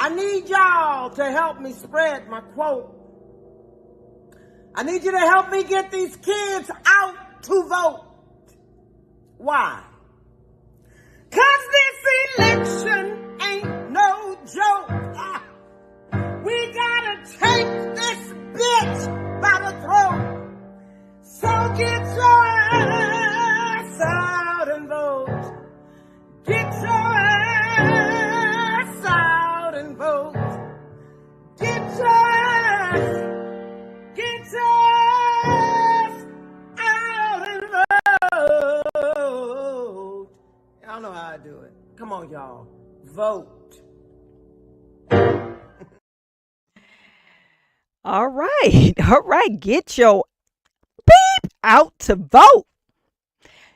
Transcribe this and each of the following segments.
I need y'all to help me spread my quote. I need you to help me get these kids out to vote. Why? 'Cause this election ain't no joke. We gotta take this bitch by the throat. So get your ass out and vote. Get your ass out and vote. Get your ass out and vote. Y'all know how I do it. Come on, y'all. Vote. All right. All right. Get your beep out to vote.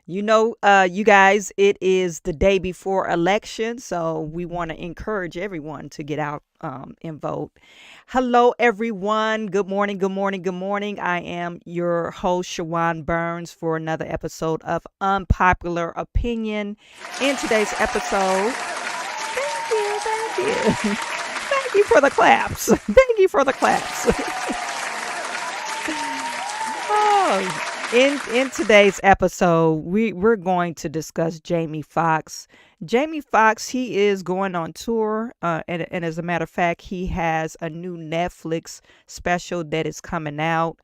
You know, you guys, it is the day before election, so we want to encourage everyone to get out and vote. Hello, everyone. Good morning, good morning, good morning. I am your host, Chawanne Burns, for another episode of Unpopular Opinion. In today's episode, thank you. Thank you for the claps. Thank you for the claps. Oh, in today's episode, we're going to discuss Jamie Foxx. Jamie Foxx, he is going on tour, and as a matter of fact, he has a new Netflix special that is coming out.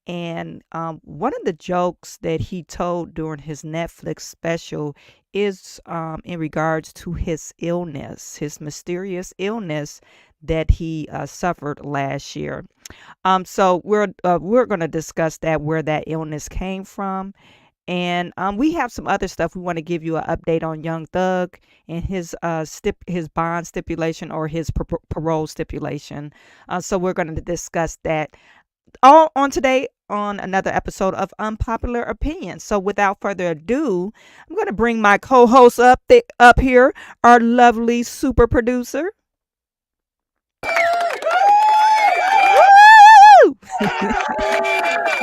And one of the jokes that he told during his Netflix special is in regards to his illness, his mysterious illness that he suffered last year. So we're going to discuss that, where that illness came from. And we have some other stuff. We want to give you an update on Young Thug and his bond stipulation, or his parole stipulation. So we're going to discuss that all on today on another episode of Unpopular Opinion. So without further ado, I'm going to bring my co-host up here, our lovely super producer. Woo!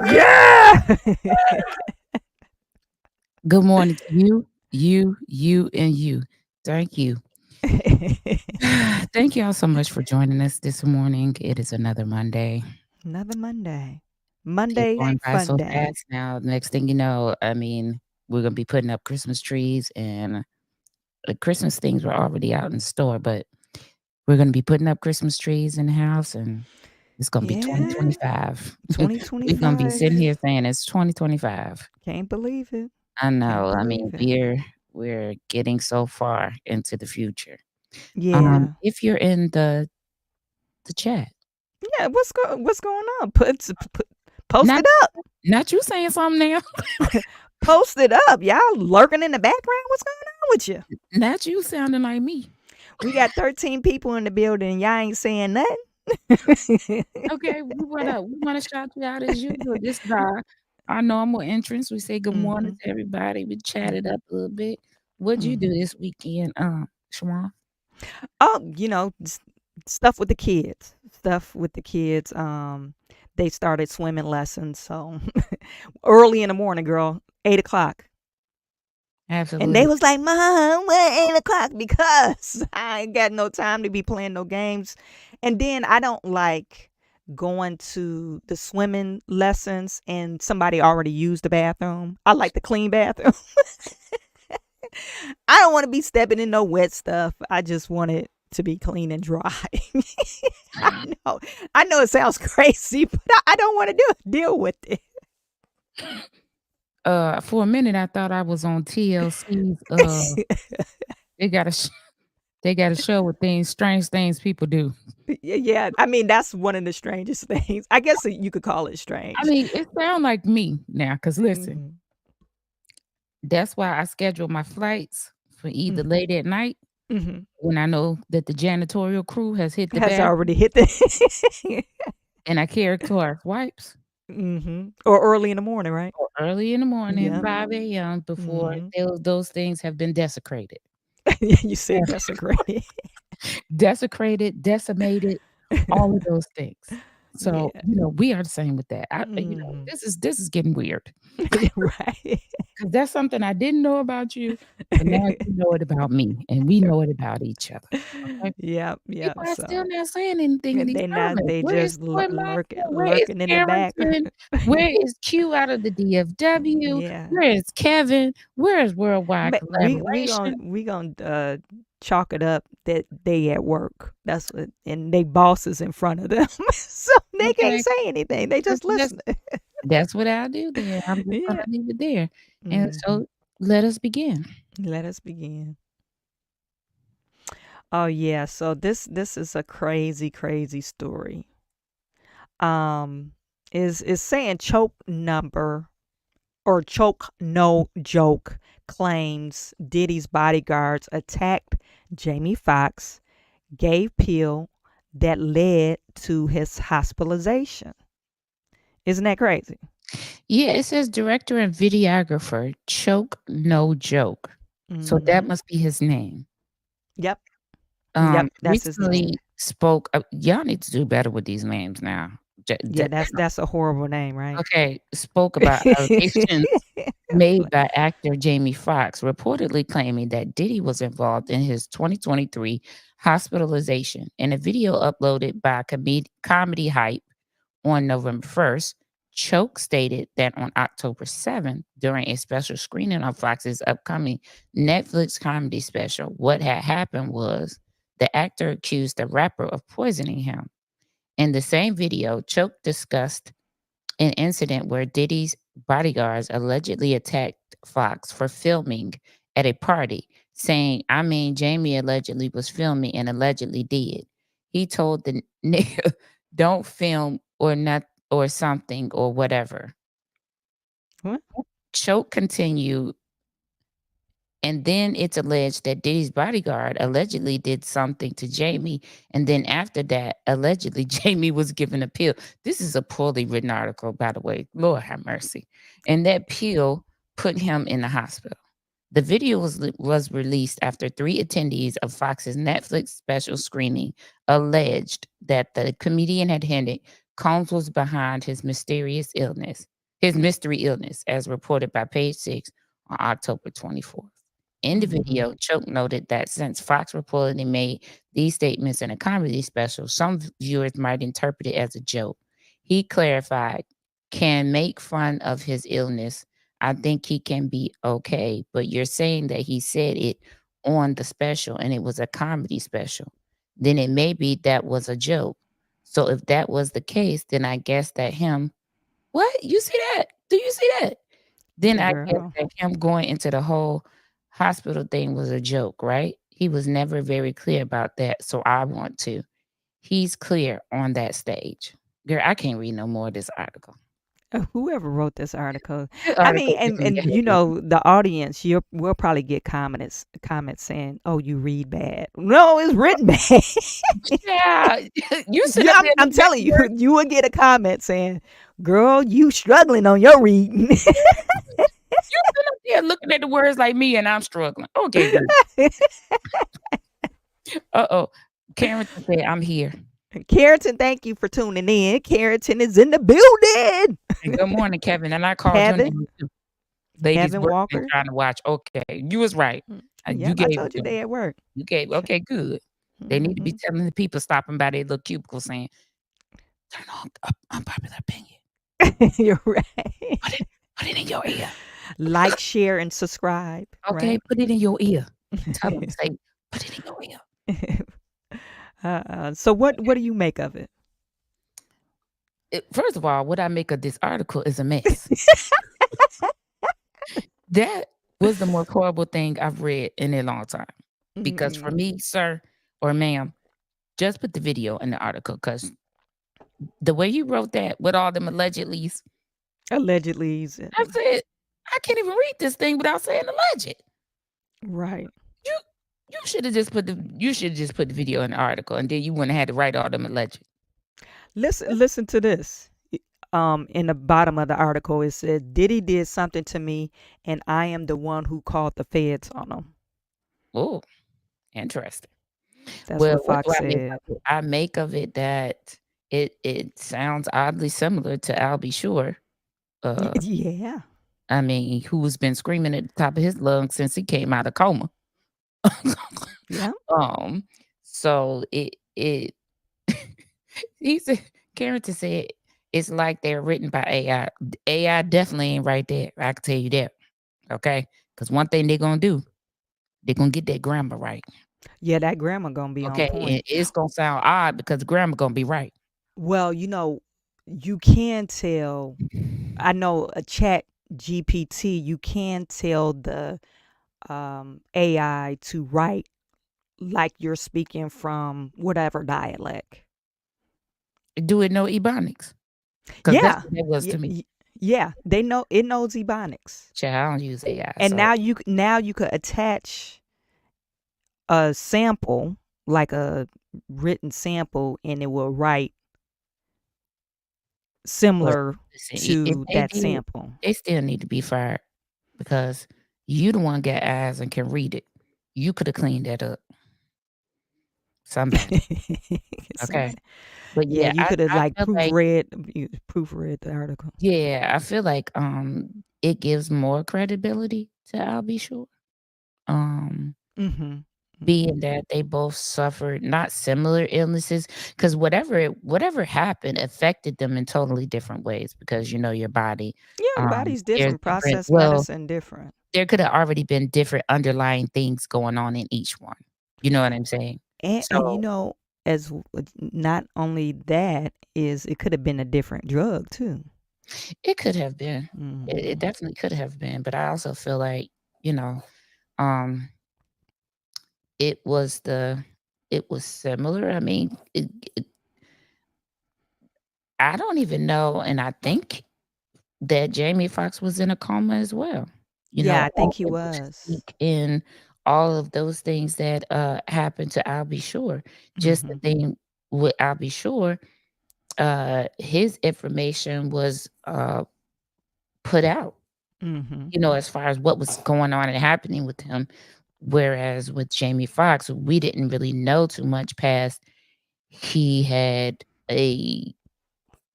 Yeah. Good morning to you, and you. Thank you. Thank you all so much for joining us this morning. It is another Monday. Another Monday. Keep Monday going by fun so day. fast now. Next thing you know, I mean, we're gonna be putting up Christmas trees, and the Christmas things were already out in the store, but we're gonna be putting up Christmas trees in the house, and it's gonna be Yeah. 2025. We're gonna be 2025. sitting here saying it's 2025. Can't believe it. I know. Can't I mean, believe it. we're getting so far into the future. Yeah. If you're in the chat, Yeah. What's going on? Post not it up. not you saying something now. Post it up. Y'all lurking in the background. What's going on with you? Not you sounding like me. We got 13 people in the building. Y'all ain't saying nothing. Okay, we wanna shout you out as usual. This is our normal entrance. We say good morning to everybody. We chatted up a little bit. What'd you do this weekend, Chawanne? Oh, stuff with the kids. They started swimming lessons, so early in the morning, girl, 8:00. Absolutely. And they was like, Mom, what 8:00? Because I ain't got no time to be playing no games. And then I don't like going to the swimming lessons and somebody already used the bathroom. I like the clean bathroom. I don't want to be stepping in no wet stuff. I just want it to be clean and dry. I know it sounds crazy, but I don't want to deal with it. For a minute, I thought I was on TLC's. They got a show with strange things people do. Yeah, I mean, that's one of the strangest things. I guess you could call it strange. I mean, it sounds like me now, because listen, that's why I schedule my flights for either late at night, when I know that the janitorial crew has hit the bathroom, already hit the and I carry Clorox wipes. Or early in the morning, right? Or early in the morning, Yeah. 5 a.m. before those things have been desecrated. You said desecrated. Desecrated, decimated, all of those things. So, Yeah. we are the same with that. Mhm. This is getting weird. Right. 'Cause that's something I didn't know about you, but now you know it about me, and we know it about each other, okay? Yep, yep. People are still So not saying anything in and these they not comments. they Where is just Toy Mafia? Where is lurking in the back. Carrington? Where is Q out of the DFW? Yeah. Where is Kevin? Where is Worldwide Collaboration? We gonna chalk it up that they at work. That's what, and they bosses in front of them, so they can't Okay, say anything. They that's just that's listening. that's what I'll do then. I'm just gonna Yeah. leave it there. And Hmm. so let us begin. Let us begin. Oh yeah. So this is a crazy story. Um, is saying choke number or choke no joke claims Diddy's bodyguards attacked Jamie Foxx, gave pill that led to his hospitalization. Isn't that crazy? Yeah, it says director and videographer, Choke No Joke. So that Hmm. must be his name. Yep. Yep. That's his name. Recently spoke y'all need to do better with these names now. J d Yeah, that's a horrible name, right? Okay, spoke about allegations made by actor Jamie Foxx, reportedly claiming that Diddy was involved in his 2023 hospitalization. In a video uploaded by Comedy Hype on November 1st, Choke stated that on October 7th, during a special screening of Fox's upcoming Netflix comedy special, what had happened was the actor accused the rapper of poisoning him. In the same video, Choke discussed an incident where Diddy's bodyguards allegedly attacked Fox for filming at a party, saying, I mean, Jamie allegedly was filming and allegedly did. He told the nigga, don't film or not or something or whatever. What? Choke continued, and then it's alleged that Diddy's bodyguard allegedly did something to Jamie. And then after that, allegedly, Jamie was given a pill. This is a poorly written article, by the way. Lord have mercy. And that pill put him in the hospital. The video was released after 3 attendees of Fox's Netflix special screening alleged that the comedian had hinted Combs was behind his mystery illness, as reported by Page Six on October 24th. In the Hmm. video, Choke noted that since Fox reportedly made these statements in a comedy special, some viewers might interpret it as a joke. He clarified, can make fun of his illness. I think he can be okay, but you're saying that he said it on the special and it was a comedy special. Then it may be that was a joke. So if that was the case, then I guess that him, what? You see that? Do you see that? Then I guess Girl. that him going into the whole hospital thing was a joke, right? He was never very clear about that, so I want to. He's clear on that stage. Girl, I can't read no more of this article. Whoever wrote this article. This I mean, article giving me a and you headache. know, the audience, you will probably get comments saying, "Oh, you read bad." No, it's written bad. Yeah, you sit Yeah, up there I'm looking at telling the you, words. you will get a comment saying, "Girl, you struggling on your reading." You sit up there looking at the words like me, and I'm struggling. Okay, girl. Uh-oh. Karen said, I'm here. Carrington, thank you for tuning in. Carrington is in the building. And good morning, Kevin. And I called your Kevin, name too. Ladies Kevin working and Walker. trying to watch. Okay, you was right. You Yep, I gave it told you to 'em. they at work. You gave okay, good. They need to be Hmm. telling the people stopping by their little cubicle saying, "Turn on unpopular opinion. You're right. Put it put it in your ear. Like, share, and subscribe. Okay, Right. put it in your ear. Tell them, say, put it in your ear." So what do you make of it? First of all, what I make of this article is a mess. That was the most horrible thing I've read in a long time. Because for Mm-mm. me, sir or ma'am, just put the video in the article because the way you wrote that with all them allegedlys, Allegedly, I said, I can't even read this thing without saying alleged. right. You you should have just put the video in the article and then you wouldn't have had to write all them alleged. Listen to this. In the bottom of the article, it said Diddy did something to me, and I am the one who called the feds on him. Oh, interesting. That's Well, what what do Fox I make of said. it? I make of it that it sounds oddly similar to Al B. Sure. Uh, Yeah. I mean, who's been screaming at the top of his lungs since he came out of coma. Yeah. Um, so it he said Carrington said it's like they're written by AI. AI definitely ain't right there. I can tell you that. Okay, because one thing they're gonna do, they're gonna get that grammar right. Yeah, that grammar gonna be on Okay, point. it's gonna sound odd because the grammar gonna be right. Well, you can tell. I know a chat GPT, you can tell the AI to write like you're speaking from whatever dialect. Do it know Ebonics? Because that's Yeah. what that was Yeah, to me. yeah, they know it knows Ebonics. Child, I don't use AI, And so now you could attach a sample, like a written sample, and it will write but similar listen, if to they that did, sample. they still need to be fired because you the one got eyes and can read it. You could have cleaned that up. Somebody, okay? Somebody. But Yeah, yeah, you could have I like feel like proofread the article. yeah, I feel like it gives more credibility to I'll be sure. Um Mhm. Being Mhm. that they both suffered not similar illnesses, because whatever happened affected them in totally different ways because, your body, Yeah, body's there's different, different process medicine different. there could have already been different underlying things going on in each one. You know what I'm saying? And So, not only that is it could have been a different drug too. it could have been. It Mhm. definitely could have been, but I also feel like, you know, um, it was the it was similar. I mean, I don't even know, and I think that Jamie Foxx was in a coma as well. Yeah, I think he Able to was. speak in all of those things that, happened to Al B. Sure. Just the Mhm. thing with Al B. Sure, his information was, put out, Mhm. as far as what was going on and happening with him, whereas with Jamie Foxx, we didn't really know too much past he had a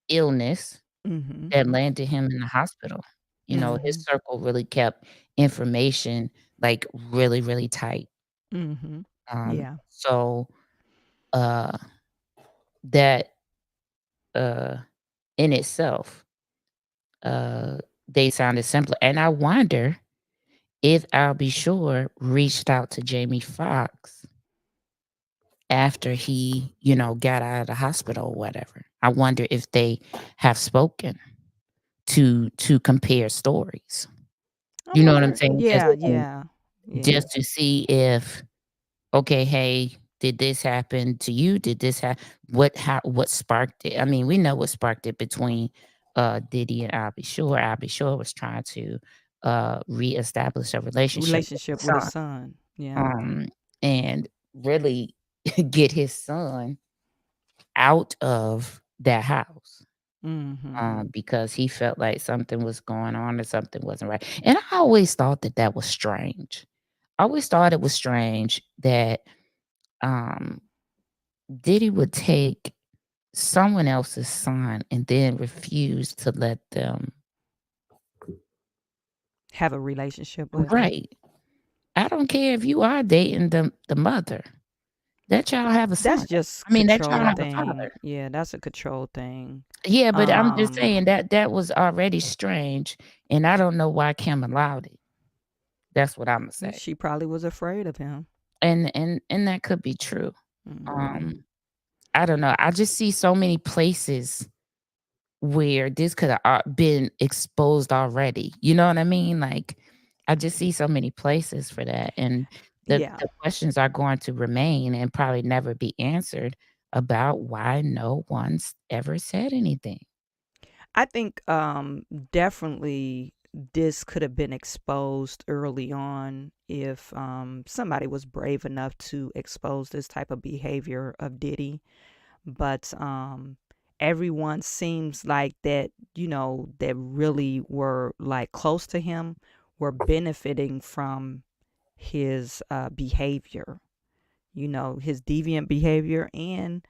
illness Mhm. that landed him in the hospital. His Mhm. circle really kept information, like, really, really tight. Mhm. Yeah. So, uh, that, uh, in itself, uh, they sounded simpler, and I wonder if I'll Be Sure reached out to Jamie Foxx after he, got out of the hospital or whatever. I wonder if they have spoken to compare stories. I You know what I'm wonder. saying? Yeah, yeah. Yeah. Just to see if, okay, hey, did this happen to you? Did this happen? What sparked it? I mean, we know what sparked it between Diddy and I'll Be Sure. I'll Be Sure was trying to reestablish a relationship with his Relationship with his son. son. Yeah. Um and really get his son out of that house. Mhm. Because he felt like something was going on or something wasn't right. And I always thought that that was strange. I always thought it was strange that um, Diddy would take someone else's son and then refuse to let them. Have a relationship with him. Right. I don't care if you are dating the mother. That child have a That's son. just I mean, that child control have a thing. father. Yeah, that's a control thing. Yeah, but I'm just Um, saying that that was already strange, and I don't know why Kim allowed it. That's what Imma say. she probably was afraid of him. And that could be true. Mhm. Um, I don't know. I just see so many places where this could have been exposed already. You know what I mean? Like, I just see so many places for that, and Yeah. the questions are going to remain and probably never be answered about why no one's ever said anything. I think definitely this could have been exposed early on if somebody was brave enough to expose this type of behavior of Diddy. But everyone seems like that, that really were like close to him were benefiting from his behavior, his deviant behavior and,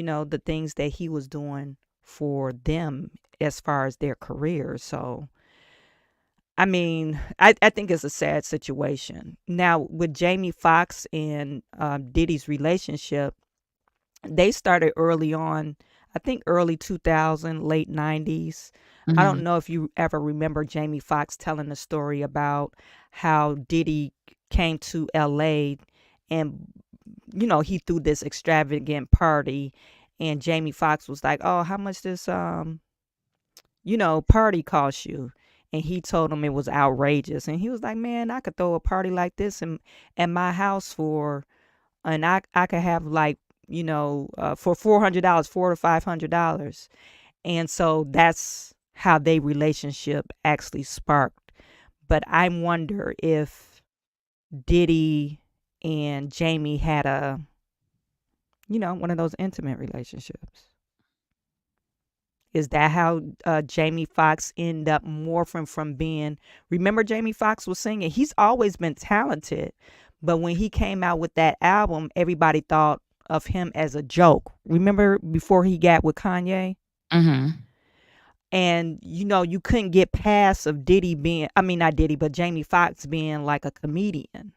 the things that he was doing for them as far as their careers. So, I mean, I think it's a sad situation. Now, with Jamie Foxx and Diddy's relationship, they started early on, I think early 2000, late 90s. I Mm-hmm. don't know if you ever remember Jamie Foxx telling the story about how Diddy came to LA and he threw this extravagant party, and Jamie Foxx was like, "Oh, how much this party cost you?" And he told him it was outrageous. And he was like, "Man, I could throw a party like this in my house and I could have like, for $400, $400 to $500." And so that's how they relationship actually sparked. But I wonder if Diddy and Jamie had one of those intimate relationships. Is that how Jamie Foxx ended up morphing from being? Remember, Jamie Foxx was singing. He's always been talented, but when he came out with that album, everybody thought of him as a joke. Remember before he got with Kanye? Mm-hmm. And you couldn't get past of Diddy being, I mean, not Diddy, but Jamie Foxx being like a comedian,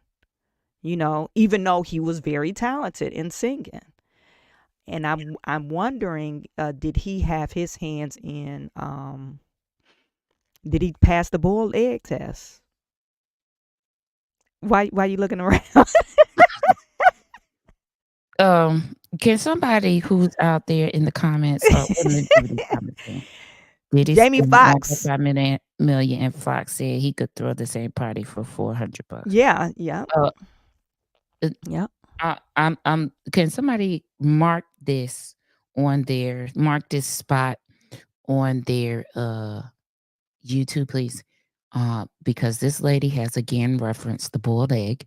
even though he was very talented in singing. And I'm wondering, did he have his hands in? Did he pass the boiled egg test? Why you looking around? Can somebody who's out there in the comments, or what nobody's commenting, did he Jamie spend Foxx. 1.5 million and Fox said he could throw the same party for $400? Yeah. Uh, uh, Yeah. can somebody mark this spot on their YouTube, please? Because this lady has again referenced the boiled egg.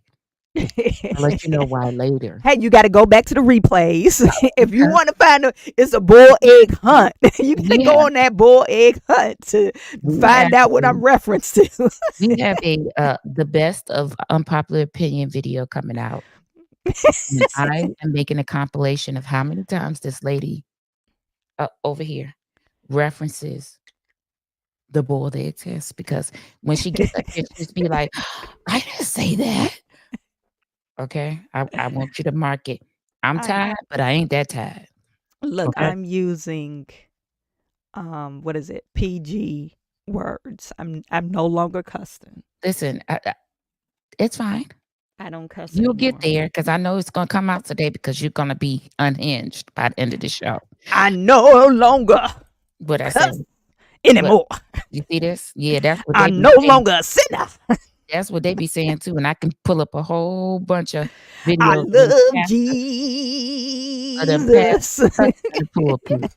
I'll let you know why later. Hey, you got to go back to the replays. If you Because want to find it's a boiled egg hunt. You got to we go have on that boiled egg hunt to we find have out what a I'm referenced to. we have a the best of unpopular opinion video coming out, and I am making a compilation of how many times this lady over here references the boiled egg test, because when she gets up here, she just be like, "I didn't say that." Okay, I want you to mark it. I'm I'm tired, but I ain't that tired. Look, Okay, I'm using what is it? PG words. I'm no longer cussing. listen, it's fine. I don't cuss You'll get anymore. there because I know it's gonna come out today because you're gonna be unhinged by the end of the show. I no longer What I say? cuss What anymore. you see this? Yeah, that's what they I'm be no saying. longer a sinner. That's what they be saying too, and I can pull up a whole bunch of I videos love of them pastors Jesus. cussing in the pulpit.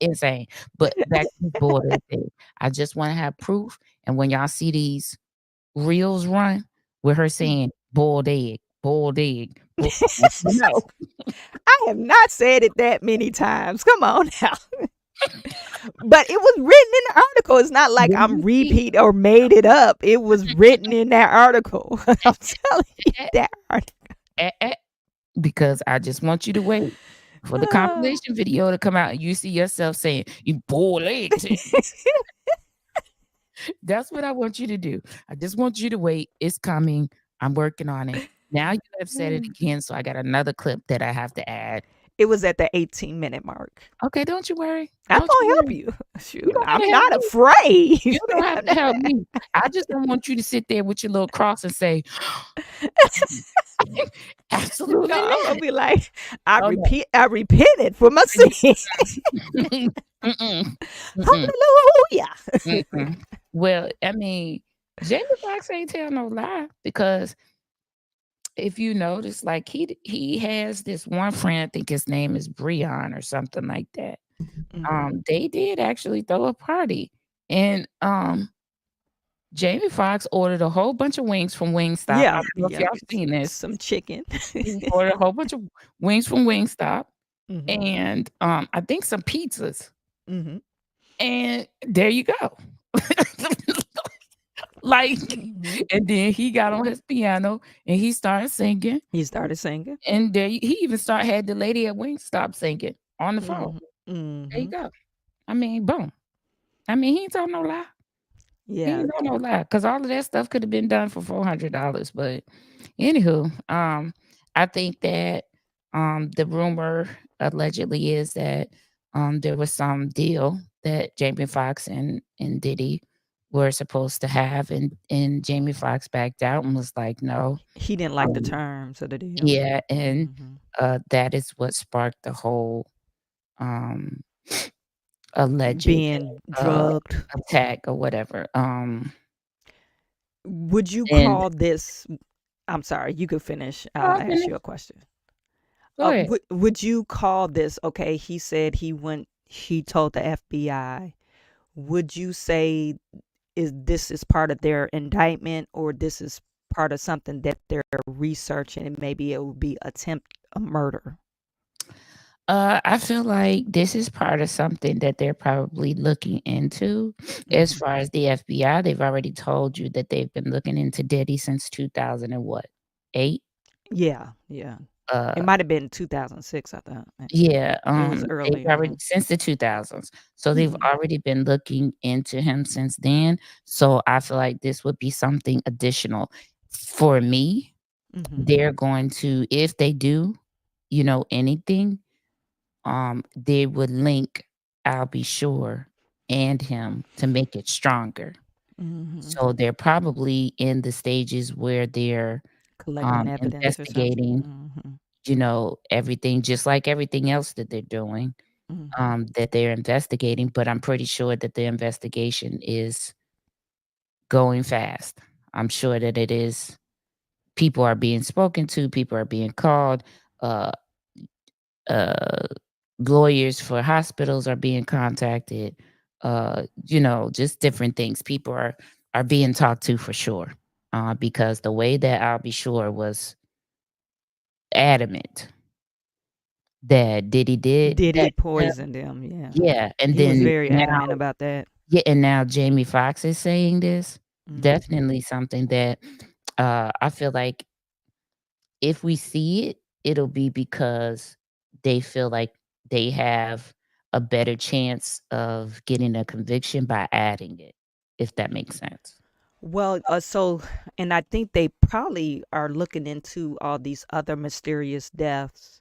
Insane. But back to this boiled egg thing. I just want to have proof, and when y'all see these reels run with her saying boiled egg, boiled egg, no. I have not said it that many times. Come on now. But it was written in the article. It's not like When I'm you see repeat or made it up. It was written in that article. I'm telling you that article. because I just want you to wait for the compilation video to come out and you see yourself saying, "You boiled egg." That's what I want you to do. I just want you to wait. It's coming. I'm working on it. Now you have said it again, so I got another clip that I have to add. It was at the 18-minute mark. Okay, don't you worry. I'm Don't you gonna help worry. you. Shoot, You don't I'm gotta help not me. afraid. You don't have to help me. I just don't want you to sit there with your little cross and say, absolutely No, I'm not. gonna be like, I Oh, no. repented for my sin. Mm-mm. Mm-mm. Mm-mm. Hallelujah. Mm-mm. Well, I mean, Jamie Foxx ain't tell no lie, because if you notice, like he has this one friend, I think his name is Breon or something like that. They did actually throw a party, and Jamie Foxx ordered a whole bunch of wings from Wingstop. I Yeah, don't know if yeah. y'all seen this. Some chicken. He ordered a whole bunch of wings from Wingstop, Mhm. and I think some pizzas. Mhm. And there you go. Like, Mhm. and then he got on his piano and he started singing. He started singing. And there he even had the lady at Wingstop singing on the phone. Mhm. There you Mhm. go. I mean, boom. I mean, he ain't told no lie. He Yeah. ain't told no lie because all of that stuff could have been done for $400. But anywho, I think that the rumor allegedly is that there was some deal that Jamie Foxx and Diddy were supposed to have, and Jamie Foxx backed out and was like, no. He didn't like the Um, terms of the deal. yeah, and Mhm. that is what sparked the whole um alleged Being uh drugged. attack or whatever. Would you And call this I'm sorry, you could finish. I'll oh, ask goodness, you a question. go ahead. Would you call this okay, he said he told the FBI. Would you say is part of their indictment or this is part of something that they're researching and maybe it would be attempt a murder? I feel like this is part of something that they're probably looking into. As Mhm. far as the FBI, they've already told you that they've been looking into Diddy since 2000 and what? 8? Yeah, yeah. It Uh, might have been 2006, I thought, actually. yeah, It was they've earlier. already since the 2000s. So they've Mhm. already been looking into him since then. So I feel like this would be something additional. For me, Mhm. they're going to, if they do, anything, they would link I'll Be Sure and him to make it stronger. Mhm. So they're probably in the stages where they're Collecting evidence or something. investigating, Mhm. everything just like everything else that they're doing, Mhm. that they're investigating, but I'm pretty sure that the investigation is going fast. I'm sure that it is. People are being spoken to, people are being called, uh uh lawyers for hospitals are being contacted, just different things. People are being talked to for sure, because the way that I'll Be Sure was adamant that Diddy did Diddy that to him. poisoned him, yeah. Yeah, and He was then very now adamant about that. yeah, and now Jamie Foxx is saying this. Mhm. Definitely something that, I feel like if we see it, it'll be because they feel like they have a better chance of getting a conviction by adding it, if that makes sense. Well, and I think they probably are looking into all these other mysterious deaths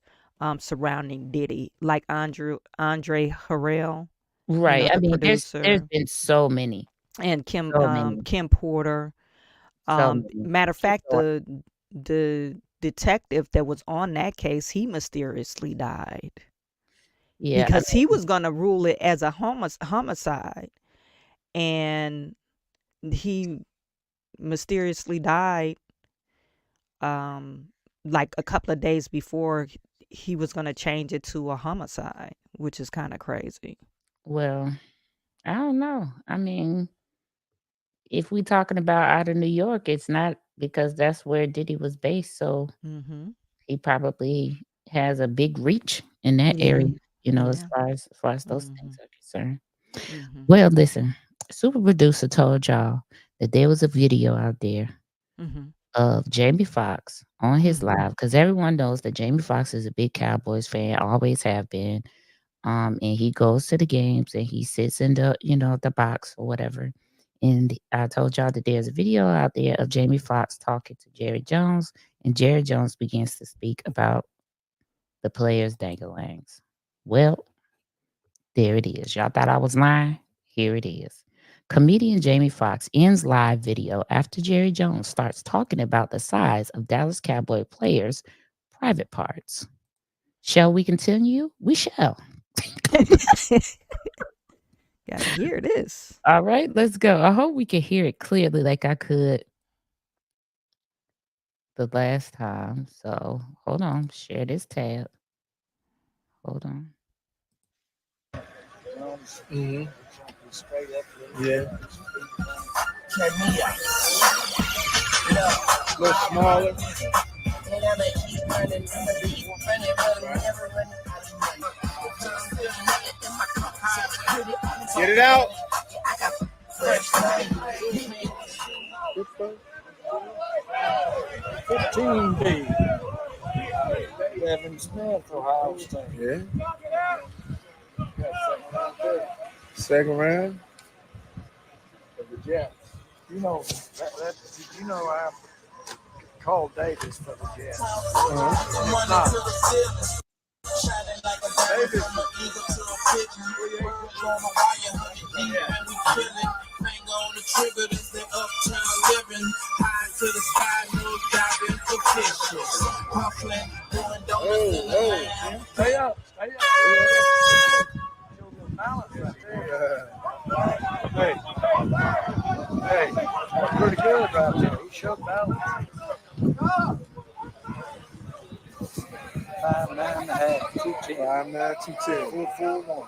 surrounding Diddy, like Andre Harrell, Right. I the mean, there's producer, been so many, and so many, Kim Porter. so many. Matter of fact, People are the detective that was on that case, he mysteriously died yeah, I because he was gonna rule it as a homicide, and he mysteriously died um like a couple of days before he was going to change it to a homicide, which is kind of crazy. well, I don't know. I mean, if we talking about out of New York, it's not because that's where Diddy was based, so Mhm. he probably has a big reach in that area, Yeah. Yeah. as far as those things Mhm. are concerned. Mhm. Well, listen, super producer told y'all that there was a video out there Mhm. of Jamie Foxx on his Mhm. live because everyone knows that Jamie Foxx is a big Cowboys fan, always have been. And he goes to the games and he sits in the box or whatever. And I told y'all that there's a video out there of Jamie Foxx talking to Jerry Jones, and Jerry Jones begins to speak about the players' dangalangs. Well, there it is. Y'all thought I was lying? Here it is. Comedian Jamie Foxx ends live video after Jerry Jones starts talking about the size of Dallas Cowboy players' private parts. Shall we continue? We shall. Gotta hear this. All right, let's go. I hope we can hear it clearly like I could the last time. So hold on, share this tab. Hold on. Mhm. Yeah. A little smaller. Get it out. 15B. Devin Smith, Ohio State. Yeah. Second round. For the Jets. You know, I called Davis for the Jets. It's not. Davis. Stay up. Stay up. Show a little balance right there. Hey, that's pretty good right there. He showed balance. 5'9.5", 210. 5'9", 210. 4'1".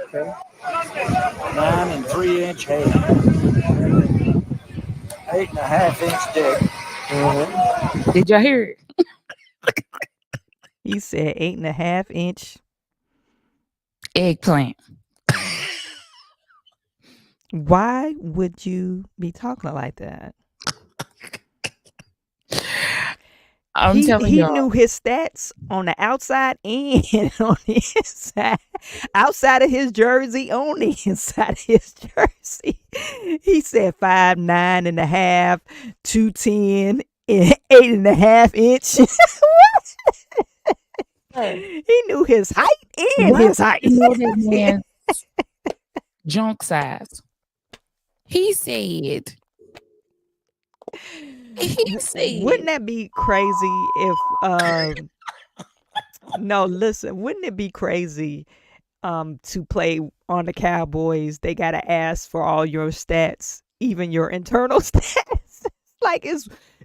Okay. 9 3-inch head. 8.5-inch dick. Did y'all hear it? He said 8.5-inch. Eggplant. Why would you be talking like that? I'm telling He y'all. knew his stats on the outside and on the inside, outside of his jersey, on the inside of his jersey. He said 5'9.5", 210, and 8.5-inch. He knew his height and Why his height. you know that man's junk size? He said. Wouldn't that be crazy if no, listen, wouldn't it be crazy to play on the Cowboys? They gotta ask for all your stats, even your internal stats. Like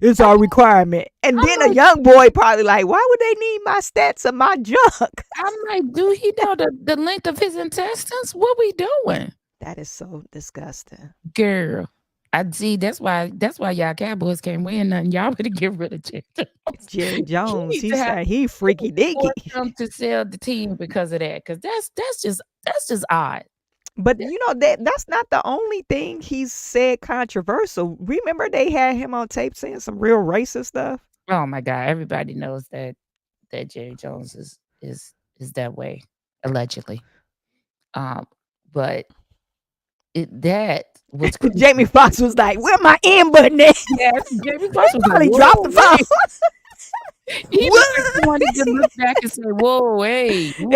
it's our requirement. And then a young boy probably like, why would they need my stats of my junk? I'm like, do he know the length of his intestines? What we doing? That is so disgusting. Girl. I see that's why y'all Cowboys can't win nothing. Y'all better get rid of Jerry Jones. Jerry Jones, need he to have said he freaky dicky. force them to sell the team because of that. Because that's just odd. But you know that's not the only thing he's said controversial. Remember they had him on tape saying some real racist stuff? Oh my God. Everybody knows that Jerry Jones is that way, allegedly. But that was Jamie Foxx was like, "Where my end button at?" Yeah, Jamie Foxx was Probably like, dropped the "Whoa, phone. He was like he wanted to look back and say, "Whoa, hey, woo,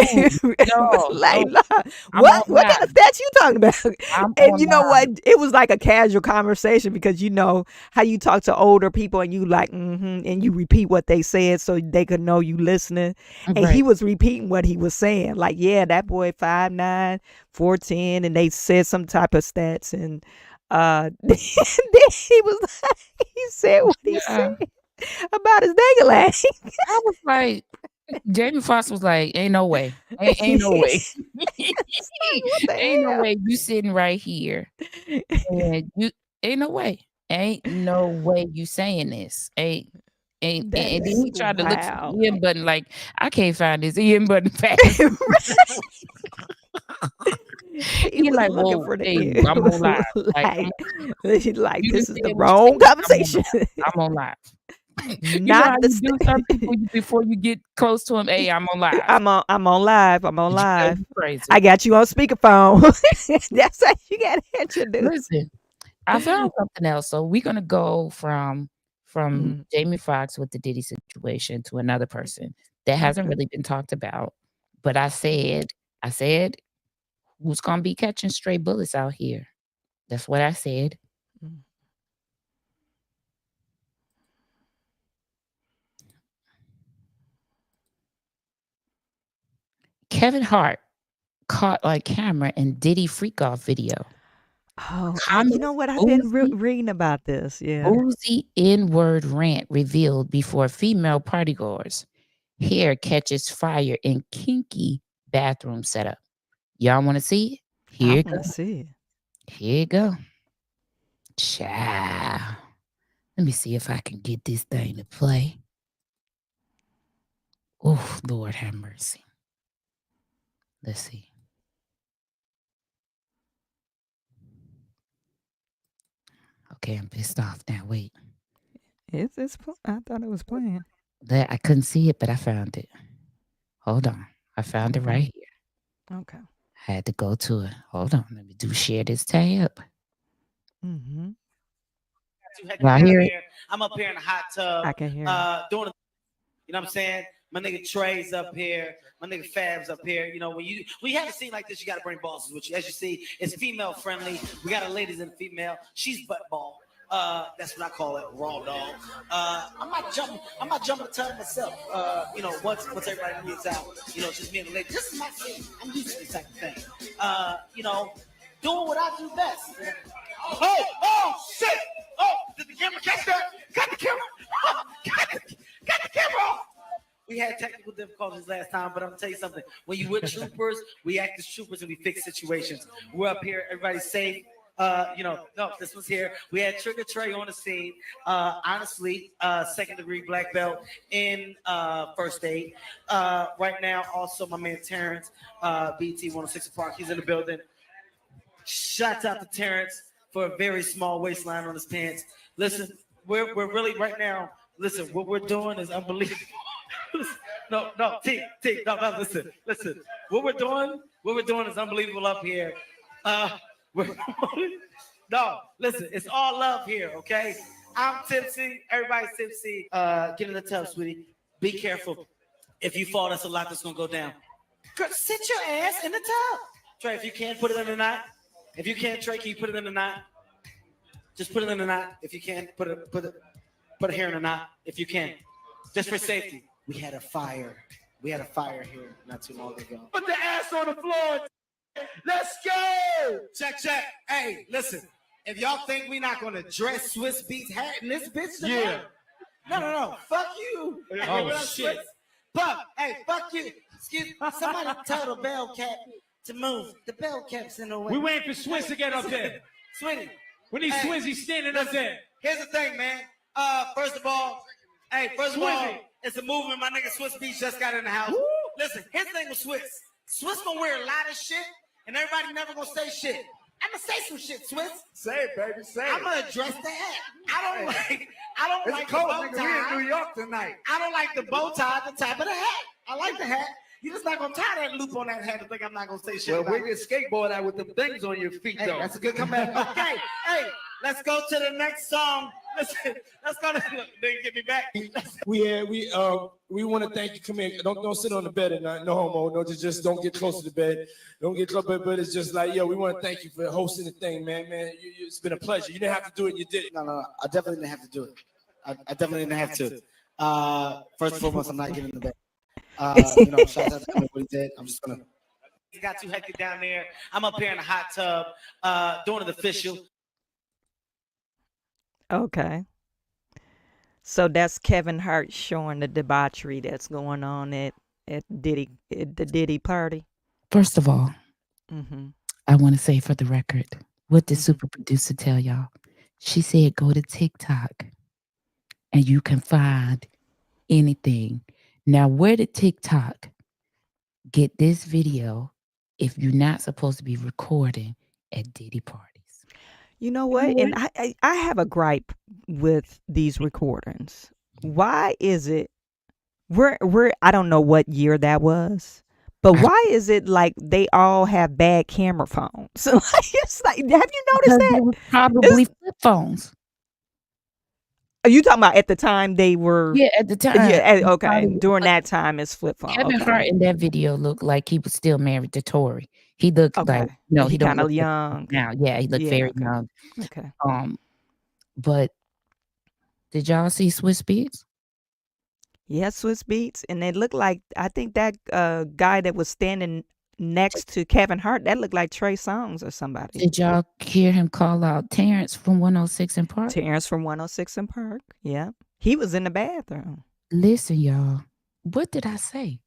no, Like, no, nah, I'm what online. kind of stats you talking about? I'm And you know online." what? It was like a casual conversation because you know how you talk to older people and you like, and you repeat what they said so they could know you listening. And he Right. was repeating what he was saying. Like, yeah, that boy 5'9", 410, and they said some type of stats. And then he was like, he said what he Yeah. said about his dangling. I was like, Jamie Foxx was like, "Ain't no way, ain't no way, What the ain't no hell? way you sitting right here, and you ain't no way you saying this, That and then is he tried to look for wow. the end button, like I can't find this end button fast. He He was like, looking whoa, for the hey, ear. I'm on live. Like, Like you this just is the said what you wrong said. I'm on conversation. live. I'm on live. You know Not how the you do something before you get close to him? Hey, I'm on live. I'm on live. I'm on live. You crazy. I got you on speakerphone. That's how you got to introduce. Listen, I found something else. So we're gonna go from Mm, Jamie Foxx with the Diddy situation to another person that hasn't okay. really been talked about. But I said, who's gonna be catching stray bullets out here? That's what I said. Mm. Kevin Hart caught on camera in Diddy freak off video. Oh, you know Common what? I've been boozy, reading about this. Yeah. boozy N-word rant revealed before female partygoers. Hair catches fire in kinky bathroom setup. Y'all want to see it? I Here it want to go. see it. Here it go. Child. Let me see if I can get this thing to play. Oh, Lord have mercy. Let's see. Okay, I'm pissed off now. Wait. I thought it was playing. That I couldn't see it, but I found it. Hold on. I found it right here. Okay. Had to go to it. Hold on. Let me share this tab. Mm-hmm. Too hectic Y'all down hear it? here. I'm up here in the hot tub. I can hear it. Doing, you know what I'm saying? My nigga Trey's up here. My nigga Fab's up here. You know, when you have a scene like this, you got to bring bosses with you. As you see, it's female friendly. We got a ladies and female. She's butt ball. That's what I call it, raw dog. I'm not jumping the tub myself. You know, once everybody gets out, you know, just me and the lady. This is my scene. I'm used to this type of thing. You know, doing what I do best. Oh shit! Oh, did the camera catch that? Got the camera. Got the camera off. We had technical difficulties last time, but I'm gonna tell you something. When you with troopers, we act as troopers and we fix situations. We're up here, everybody's safe. You know, no, this was here. We had Trigger Trey on the scene. Honestly, second degree black belt in first aid. Right now, also my man Terrence, BT 106 Park. He's in the building. Shouts out to Terrence for a very small waistline on his pants. Listen, we're really right now. Listen, what we're doing is unbelievable. No, T, no, listen. What we're doing is unbelievable up here. No, listen, it's all love here, okay? I'm tipsy, everybody's tipsy. Get in the tub, sweetie. Be careful. If you fall, that's a lot that's gonna go down. Girl, sit your ass in the tub. Trey, if you can't put it in the knot. If you can't, Trey, can you put it in the knot? Just put it in the knot. If you can, put it here in the knot. If you can, just for safety. We had a fire. We had a fire here not too long ago. Put the ass on the floor. Let's go. Check. Hey, listen. If y'all think we not gonna dress Swiss Beats hat in this bitch today, Yeah. no. Fuck you. Oh, shit. Fuck. Hey, fuck you. Excuse me. Somebody tell the bell cap to move. The bell cap's in the way. We waiting for Swiss to get up there. Sweetie. We need Hey, Swizzy standing up there. Here's the thing, man. First of all, it's a movement. My nigga Swiss Beats just got in the house. Woo. Listen, his thing was Swiss. Swiss gonna wear a lot of shit, and everybody never gonna say shit. I'm gonna say some shit, Swiss. Say it, baby. Say it. I'm gonna address the hat. I don't It's like cold, the bow nigga. We tie. in New York tonight. I don't like the bow tie at the top of the hat. I like the hat. You just not gonna tie that loop on that hat and think I'm not gonna say shit. Well, about we it. can skateboard out with them things on your feet, Hey, though. that's a good comeback. Okay, hey, let's go to the next song. Listen, let's go to they get me back. We want to thank you. Come in. Don't sit on the bed at night. No homo. No, just don't get close to the bed. Don't get close. But it's just like, yo, we want to thank you for hosting the thing, man. It's been a pleasure. You didn't have to do it. You did it. No, I definitely didn't have to do it. I definitely didn't have to. First and foremost, I'm not giving the back. You know, shout out to him what he did. I'm just gonna. It got too hectic down there. I'm up here in the hot tub, doing it official. Okay. So that's Kevin Hart showing the debauchery that's going on at the Diddy party. First of all, Mm-hmm. I want to say for the record, what did super producer tell y'all? She said go to TikTok and you can find anything. Now, where did TikTok get this video if you're not supposed to be recording at Diddy parties? You know what? And I have a gripe with these recordings. Why is it we're I don't know what year that was, but why is it like they all have bad camera phones? So it's like, have you noticed Because that? they were probably flip phones. Are you talking about at the time they were? Yeah, at the time. Yeah. Okay. Probably- During that time, it's flip phone. Kevin Okay. Hart in that video looked like he was still married to Tori. He looked like, Okay. no, He he don't kind of look like young. now. Yeah, he looked Yeah, very okay. young. Okay. But did y'all see Swiss Beats? Yeah, Swiss Beats, and it looked like I think that guy that was standing next to Kevin Hart, that looked like Trey Songz or somebody. Did y'all hear him call out Terrence from 106 in Park? Terrence from 106 in Park. Yeah, he was in the bathroom. Listen, y'all. What did I say?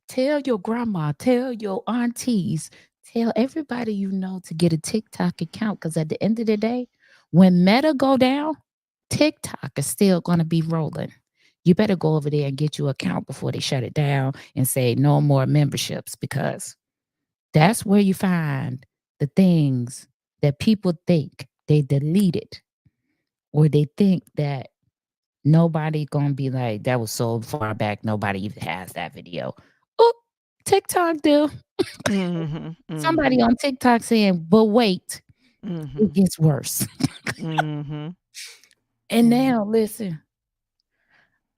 Tell your grandma, tell your aunties, tell everybody you know to get a TikTok account. Because at the end of the day, when Meta go down, TikTok is still going to be rolling. You better go over there and get your account before they shut it down and say no more memberships, because that's where you find the things that people think they deleted, or they think that nobody gonna be like, that was so far back, nobody even has that video. Oh, TikTok do. Mm-hmm. Somebody Mm-hmm. on TikTok saying, but wait, Mm-hmm. it gets worse. Mm-hmm. And Mm-hmm. now listen,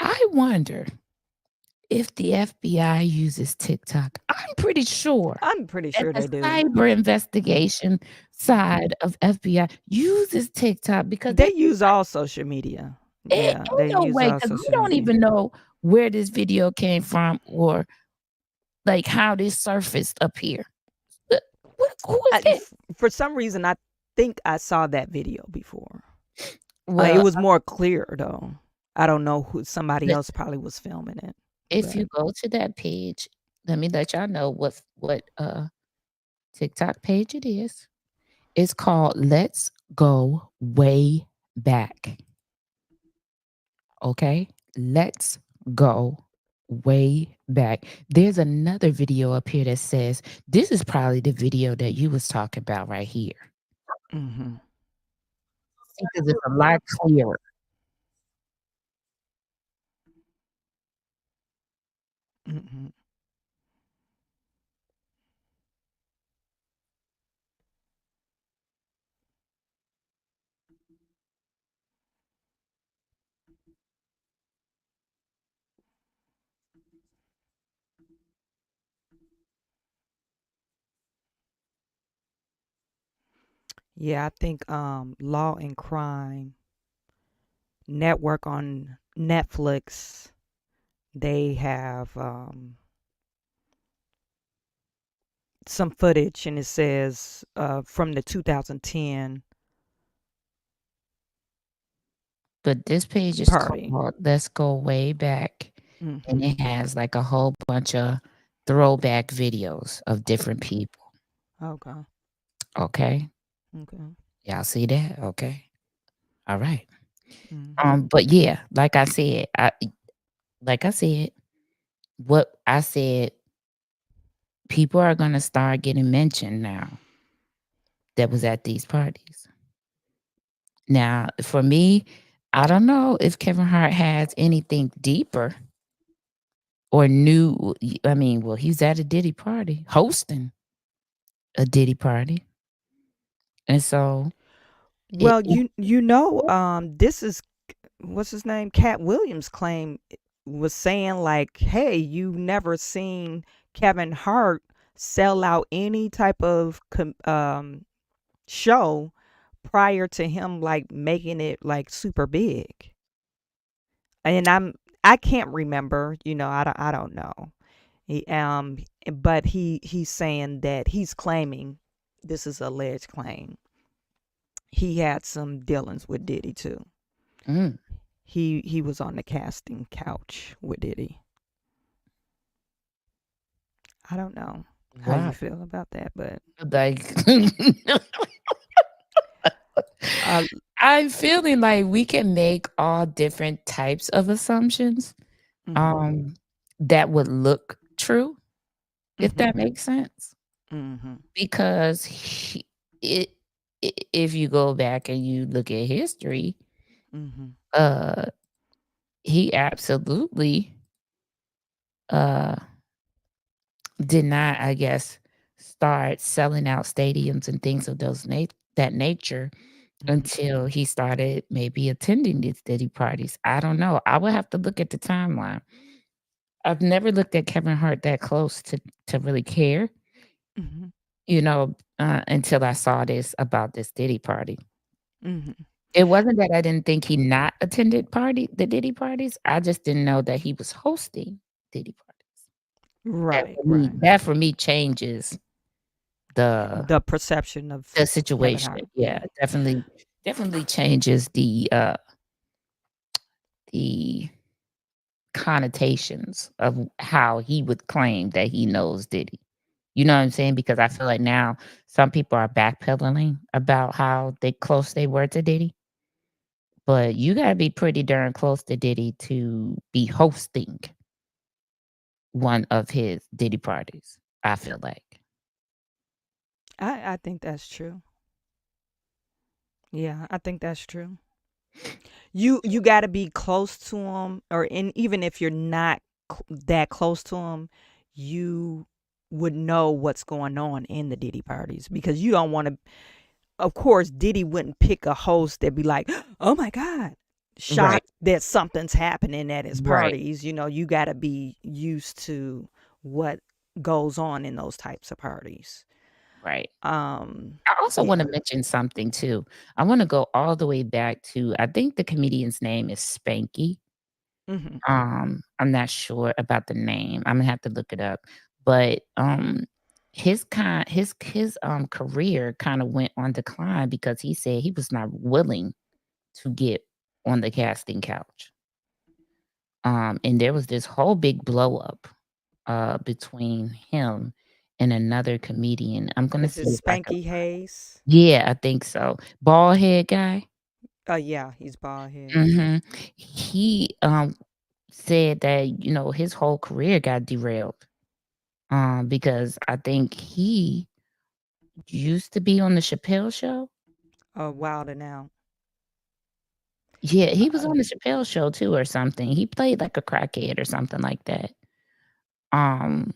I wonder if the FBI uses TikTok. I'm pretty sure I'm pretty that sure the they do. cyber investigation side of FBI uses TikTok because They use all social media. ain't Yeah, they no use way, all because we social don't media. even know where this video came from or like how this surfaced up here. Uh, who is this? For some reason, I think I saw that video before. It Well, was more clear though. I don't know who. Somebody else listen, probably was filming it, if but you go to that page, let me let y'all know what TikTok page it is. It's called Let's Go Way Back. Okay? Let's go way back. There's another video up here that says this is probably the video that you was talking about right here. mm-hmm. Because it's a lot clearer. Mm-hmm. Yeah, I think Law and Crime Network on Netflix, they have some footage, and it says from the 2010 But this page is party. called Let's Go Way Back. And Mm-hmm. it has like a whole bunch of throwback videos of different people. Okay. Okay. Okay. Y'all see that? Okay. All right. Mm-hmm. But yeah, like I said, what I said, people are gonna start getting mentioned now that was at these parties. Now, for me, I don't know if Kevin Hart has anything deeper or new. I mean, well, he's at a Diddy party, hosting a Diddy party, and so it. Well, this is what's his name? Cat Williams claim was saying like, "Hey, you've never seen Kevin Hart sell out any type of show prior to him like making it like super big." And I can't remember, I don't know. He but he's saying that he's claiming, this is alleged claim, he had some dealings with Diddy too. Mm, He was on the casting couch with Diddy. I don't know how you wow. feel about that, but Like, uh, I'm feeling like we can make all different types of assumptions, mhm, um, that would look true, if mhm, that makes sense. mhm, Because it, if you go back and you look at history, mhm, uh, he absolutely uh did not, I guess, start selling out stadiums and things of that nature mhm. until he started maybe attending these Diddy parties. I don't know. I would have to look at the timeline. I've never looked at Kevin Hart that close to really care, Mhm, until I saw this about this Diddy party. mhm. It wasn't that I didn't think he not attended the Diddy parties. I just didn't know that he was hosting Diddy parties. Right, right. That for me changes the The perception of Kevin situation. Hart. Yeah, Yeah. definitely changes the connotations of how he would claim that he knows Diddy. You know what I'm saying? Because I feel like now some people are backpedaling about how close they were to Diddy. But you gotta be pretty darn close to Diddy to be hosting one of his Diddy parties, I feel like. I think that's true. Yeah, I think that's true. You got to be close to them, even if you're not that close to them, you would know what's going on in the Diddy parties because you don't want to. Of course, Diddy wouldn't pick a host that'd be like, "Oh my God," Right, shocked that something's happening at his right, parties. You got to be used to what goes on in those types of parties. right. Um, I also yeah. want to mention something too. I want to go all the way back to I think the comedian's name is Spanky. Hmm. I'm not sure about the name. I'm gonna have to look it up. But his career kind of went on decline because he said he was not willing to get on the casting couch. And there was this whole big blow up between him and another comedian. I'm gonna Is it see if I can. Spanky Hayes? Yeah, I think so. Bald head guy. Yeah, he's bald head. Hmm. He said that his whole career got derailed because I think he used to be on the Chappelle show. Wild and Out. Yeah, he was Uh, on the Chappelle show too or something. He played like a crackhead or something like that. Um,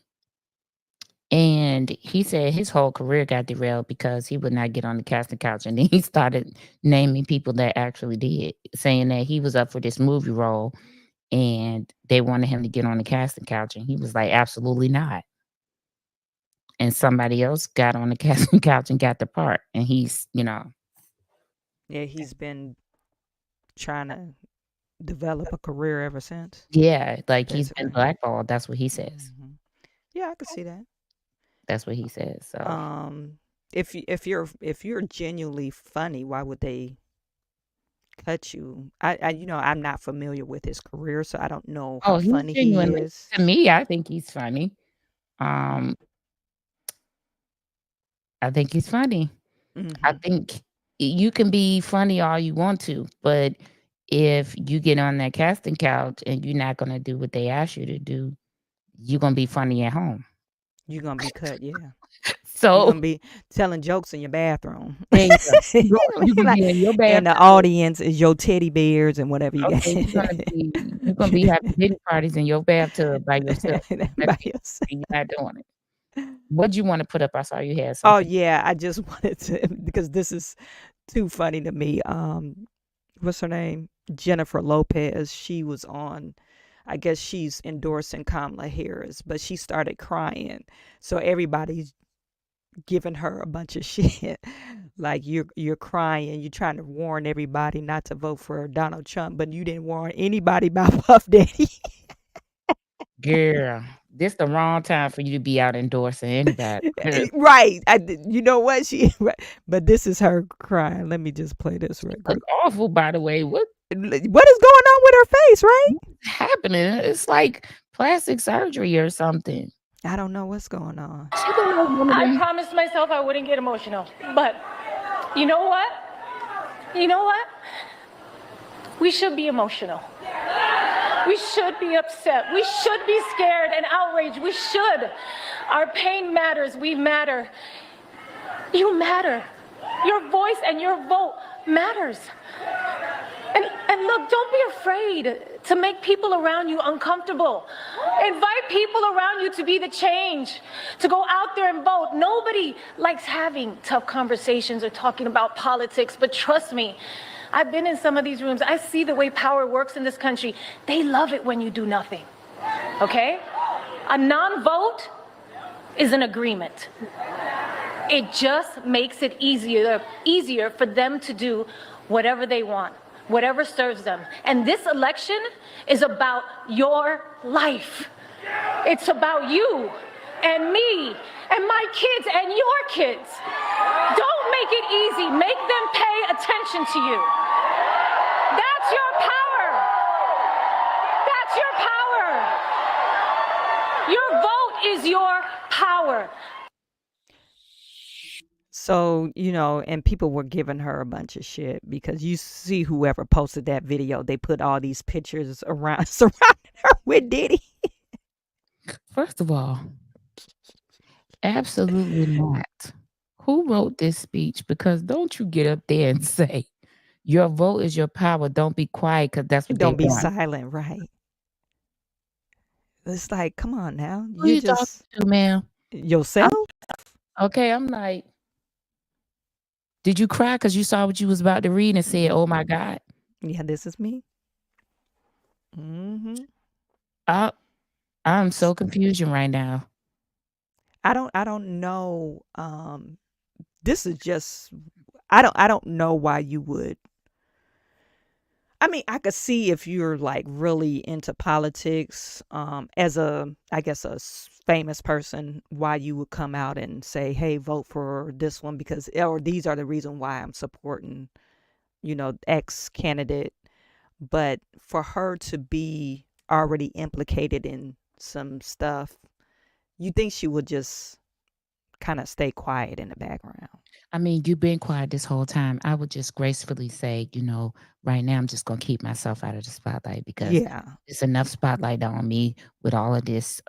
and he said his whole career got derailed because he would not get on the casting couch, and then he started naming people that actually did, saying that he was up for this movie role and they wanted him to get on the casting couch, and he was like, "Absolutely not." And somebody else got on the casting couch and got the part, and yeah, he's been trying to develop a career ever since, yeah, like he's been basically. blackballed. That's what he says. Hmm. Yeah, I could see that. That's what he says. So, Um, if you're genuinely funny, why would they cut you? I'm not familiar with his career, so I don't know how oh, he's funny he genuinely is. to me. I think he's funny. Um, I think he's funny. I Hmm. think you can be funny all you want to, but if you get on that casting couch and you're not gonna do what they ask you to do, you're gonna be funny at home. You're gonna be cut, yeah. You're So gonna be telling jokes in your bathroom. there you go. You gonna Like, be in your and the bathtub. audience is your teddy bears and whatever you got. Okay, you're gonna be having dinner parties in your bathtub by yourself. That's By it. yourself. You're not doing it. What'd you wanna put up? I saw you had Oh something. yeah, I just wanted to because this is too funny to me. What's her name? Jennifer Lopez. She was on. I guess she's endorsing Kamala Harris, but she started crying. So everybody's giving her a bunch of shit. Like you're crying, you're trying to warn everybody not to vote for Donald Trump, but you didn't warn anybody about Puff Daddy. Girl, this the wrong time for you to be out endorsing anybody. 'Cause Right. You know what she right. But this is her crying. Let me just play this real look quick. awful, by the way. What What is going on with her face, right? what's happening? It's like plastic surgery or something. I don't know what's going on. She look like one of I them. promised myself I wouldn't get emotional. But you know what? You know what? We should be emotional. We should be upset. We should be scared and outraged. We should. Our pain matters. We matter. You matter. Your voice and your vote matters. And look, don't be afraid to make people around you uncomfortable. Invite people around you to be the change, to go out there and vote. Nobody likes having tough conversations or talking about politics, but trust me, I've been in some of these rooms. I see the way power works in this country. They love it when you do nothing, okay? A non-vote is an agreement. It just makes it easier for them to do whatever they want, whatever serves them. And this election is about your life. It's about you and me and my kids and your kids. Don't make it easy. Make them pay attention to you. That's your power. That's your power. Your vote is your power. So, and people were giving her a bunch of shit because you see whoever posted that video, they put all these pictures around surrounding her with Diddy. First of all, absolutely not. Who wrote this speech? Because don't you get up there and say Your vote is your power. Don't be quiet because that's what they Don't be want. silent, right? It's like, come on now. Who You you talking just to, ma'am? yourself? Okay, I'm like, did you cry because you saw what you was about to read and said, "Oh my God"? Yeah, this is me. Hmm. I I'm so confused right now. I don't know. This is just I don't know why you would. I mean, I could see if you're like really into politics, as I guess, famous person, why you would come out and say, "Hey, vote for this one because, or these are the reason why I'm supporting, X candidate." But for her to be already implicated in some stuff, you think she would just kind of stay quiet in the background? I mean, you've been quiet this whole time. I would just gracefully say, right now I'm just gonna keep myself out of the spotlight because Yeah. it's enough spotlight on me with all of this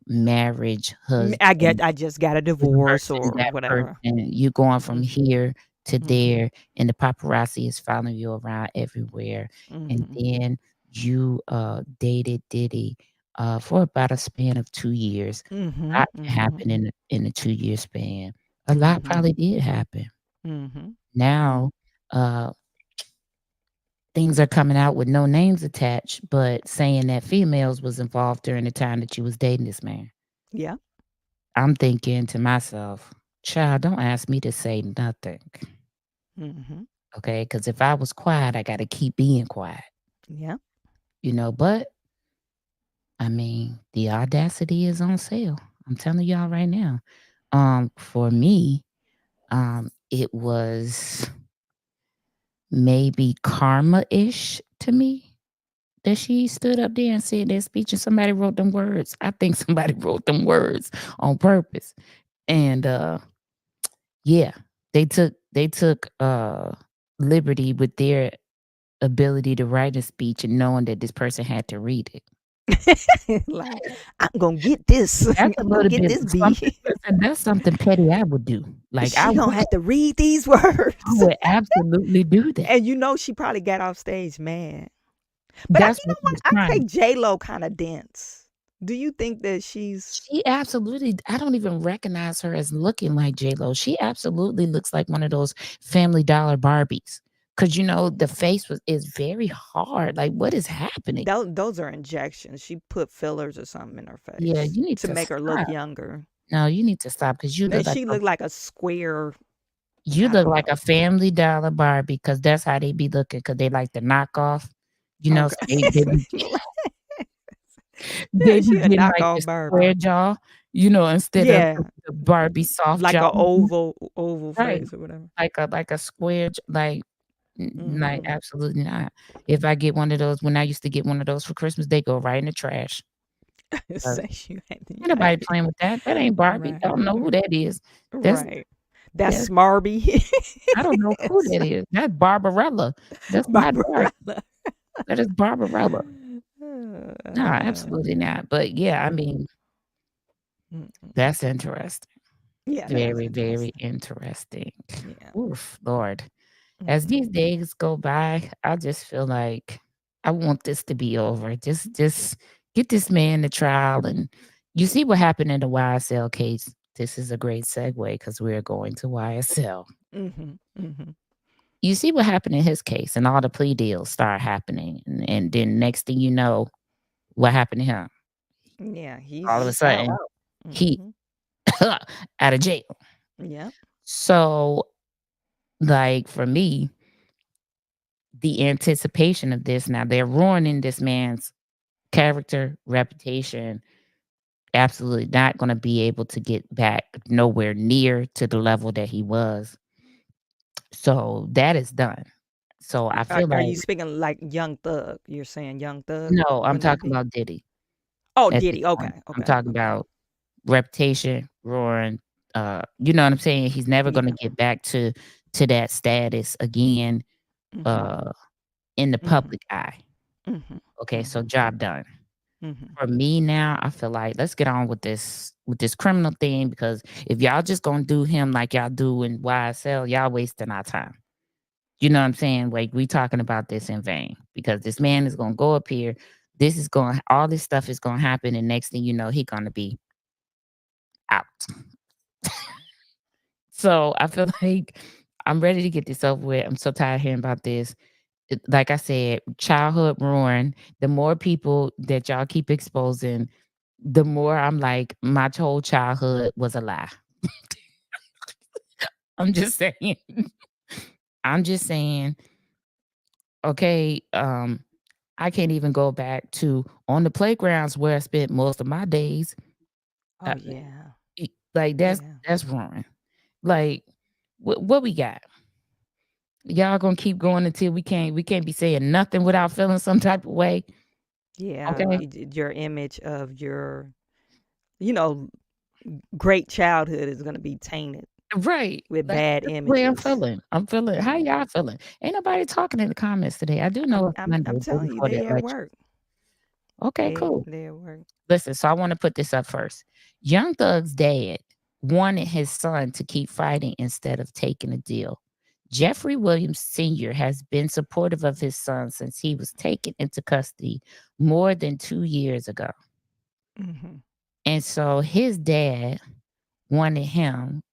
marriage, husband, I just got a this divorce person, or that whatever. person. You going from Mhm. here to Mhm. there, and the paparazzi is following you around everywhere. And Mhm. then you dated Diddy for about a span of 2 years. A Mhm. lot Mhm. happened in a 2 year span. A lot Mhm. probably did happen. Mhm. Now, uh, things are coming out with no names attached, but saying that females was involved during the time that you was dating this man. Yeah. I'm thinking to myself, child, don't ask me to say nothing. Mhm. Okay, because if I was quiet, I gotta keep being quiet. Yeah. But I mean, the audacity is on sale. I'm telling y'all right now. For me, it was maybe karma-ish to me that she stood up there and said that speech and somebody wrote them words. I think somebody wrote them words on purpose. And yeah, they took liberty with their ability to write a speech and knowing that this person had to read it. Like, I'm gonna get this. That's a I'm gonna little get bit this something. B. Listen, that's something petty I would do. Like She gonna have to read these words. would absolutely do that. And she probably got off stage mad. But That's you know what she what? was I trying. take J Lo kind of dense. Do you think that she's She absolutely I don't even recognize her as looking like J-Lo. She absolutely looks like one of those Family Dollar Barbies. 'Cause, the face is very hard. Like, what is happening? those are injections? She put fillers or something in her Yeah, face you need to to make her look stop. younger. No, you need to stop because And she looked like a square. you I look don't like a know. Family Dollar Barbie because that's how they be looking because they like to knock off, so Okay. they be She a getting, like, the knockoff square Barbie. jaw, instead of Yeah, the Barbie soft like jaw. a oval Right. face or whatever. Like a square like, Mhm. absolutely not. If I get one of those when I used to get one of those for Christmas, they go right in the trash. Uh, Say you ain't ain't nobody playing with that. That ain't Barbie. I right, don't know who that is. That's right. That's that's Smarby. I don't know who Yes. that is. That's Barbarella. That's not Barbie. Barbarella. That is Barbarella. No, Uh, absolutely not. But, yeah, I mm, mean, mm. that's interesting. Yeah, that is Very, very interesting. interesting. Yeah. Oof, Lord. As Mhm. these days go by, I just feel like I want this to be over. Just get this man to trial and you see what happened in the YSL case. This is a great segue because we're going to YSL. Mhm. Mhm. You see what happened in his case and all the plea deals start happening. And then next thing you know, what happened to him? Yeah, All of a he's out. sudden, he Mhm. out of jail. Yeah. So, like for me, the anticipation of this now, they're ruining this man's character, reputation, absolutely not gonna be able to get back nowhere near to the level that he was. So that is done. So I Are feel are like you speaking like Young Thug? You're saying Young Thug? no, I'm Wouldn't that talking be? about Diddy Oh, at this Diddy. point. Okay. I'm Okay. talking Okay. about reputation, roaring, you know what I'm saying? He's never gonna Yeah. get back to that status again, Mhm. uh, in the Mhm. public eye. Mhm. Okay, so Mhm. job done. Mhm. For me now, I feel like let's get on with this criminal thing because if y'all just gonna do him like y'all do in YSL, y'all wasting our time. You know what I'm saying? Like, we talking about this in vain because this man is gonna go up here. All this stuff is gonna happen, and next thing you know, he gonna be out. So I feel like I'm ready to get this over with. I'm so tired of hearing about this. Like I said, childhood ruin. The more people that y'all keep exposing, the more I'm like, my whole childhood was a lie. I'm just saying. I'm just saying, okay, I can't even go back to on the playgrounds where I spent most of my days. Oh yeah. Like Yeah. that's wrong. Like what we got? Y'all gonna keep going until we can't be saying nothing without feeling some type of way. Yeah. Okay. Your image of your, you know, great childhood is going to be tainted Right. with Like, bad that's the way I'm images. feeling. I'm feeling how Yeah. y'all feeling? Ain't nobody talking in the comments today. I do know it's Monday. I'm Day telling you, before the they at election. work. Okay, cool. They at work. Listen, so I want to put this up first. Young Thug's dad wanted his son to keep fighting instead of taking a deal. Jeffrey Williams Sr. has been supportive of his son since he was taken into custody more than 2 years ago. Hmm. And so his dad wanted him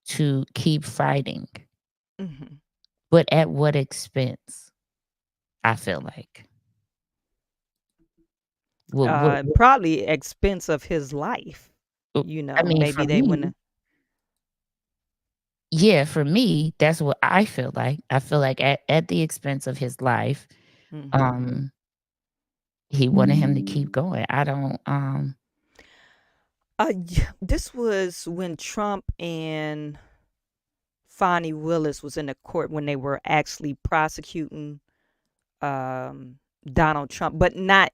to keep fighting, Hmm. but at what expense? I feel like. Probably expense of his life. You I know, mean, for maybe they me, wouldn't. yeah, for me, that's what I feel like. I feel like at the expense of his life, Hmm. um, he wanted him to keep going. I don't, This was when Trump and Fonnie Willis was in the court when they were actually prosecuting Donald Trump, but not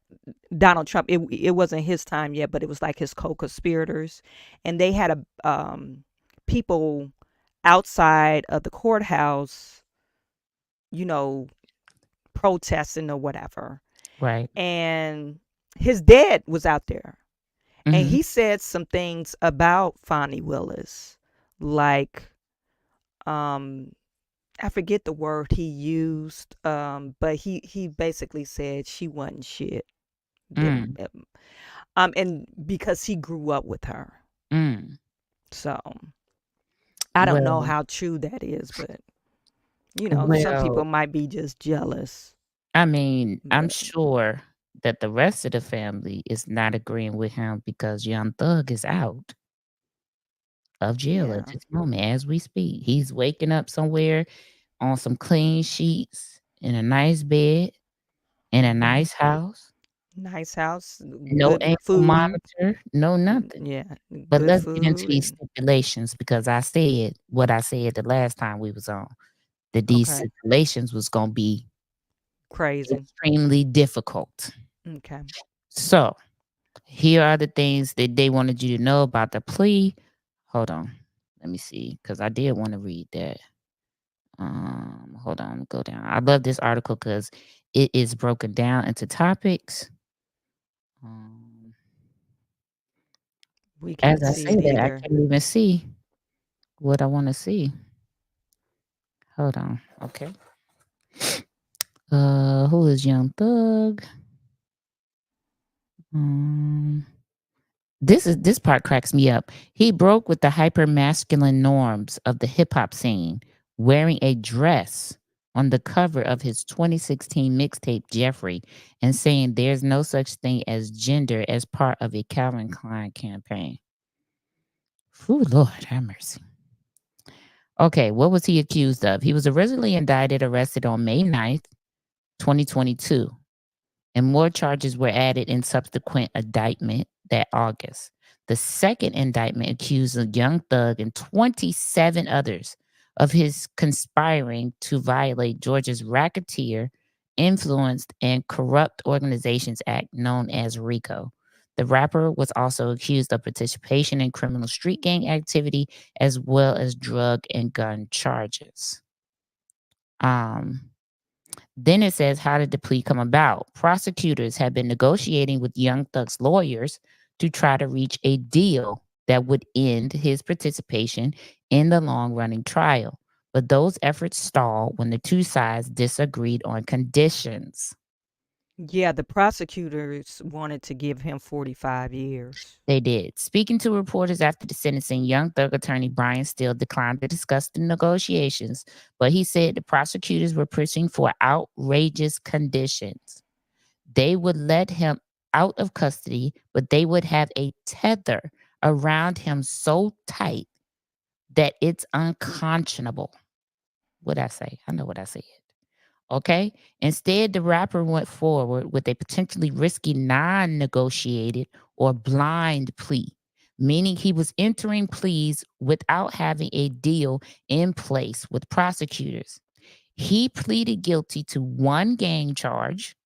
Donald Trump. It wasn't his time yet, but it was like his co-conspirators, and they had people outside of the courthouse, you know, protesting or whatever. right. And his dad was out there, and Mhm. he said some things about Fonnie Willis, like um I forget the word he used, but he basically said she wasn't shit. Mm, And because he grew up with her, mm. so I don't know Well how true that is, but some people well, might be just jealous. I mean, I'm But sure that the rest of the family is not agreeing with him because Young Thug is out of jail at yeah, this moment as we speak. He's waking up somewhere on some clean sheets, in a nice bed, in a hmm, nice house, nice house, no good ankle food, monitor, no nothing. yeah, But good let's get into food, these and stipulations because I said what I said the last time we was on, that these okay, stipulations was gonna be crazy. extremely difficult. Okay, So, here are the things that they wanted you to know about the plea. Hold on. Let me see, because I did want to read that. Hold on, go down. I love this article because it is broken down into topics. Um, we as can't I see say it that, I either. can't even see what I want to see. Hold on. Okay. Who is Young Thug? Um, this part cracks me up. He broke with the hyper masculine norms of the hip hop scene, wearing a dress on the cover of his 2016 mixtape Jeffrey, and saying there's no such thing as gender as part of a Calvin Klein campaign. Ooh, Lord have mercy. Okay, what was he accused of? He was originally indicted, arrested on May 9th, 2022. And more charges were added in subsequent indictment that August. The second indictment accused a Young Thug and 27 others of his conspiring to violate Georgia's Racketeer, Influenced, and Corrupt Organizations Act, known as RICO. The rapper was also accused of participation in criminal street gang activity as well as drug and gun charges. Um, then it says, how did the plea come about? Prosecutors had been negotiating with Young Thug's lawyers to try to reach a deal that would end his participation in the long running trial. but those efforts stalled when the two sides disagreed on conditions. Yeah, the prosecutors wanted to give him 45 years. They did. Speaking to reporters after the sentencing, Young Thug attorney Brian Steele declined to discuss the negotiations, but he said the prosecutors were pushing for outrageous conditions. They would let him out of custody, but they would have a tether around him so tight that it's unconscionable. What I say? I know what I said. Okay. Instead, the rapper went forward with a potentially risky non negotiated or blind plea, meaning he was entering pleas without having a deal in place with prosecutors. He pleaded guilty to 1 gang charge,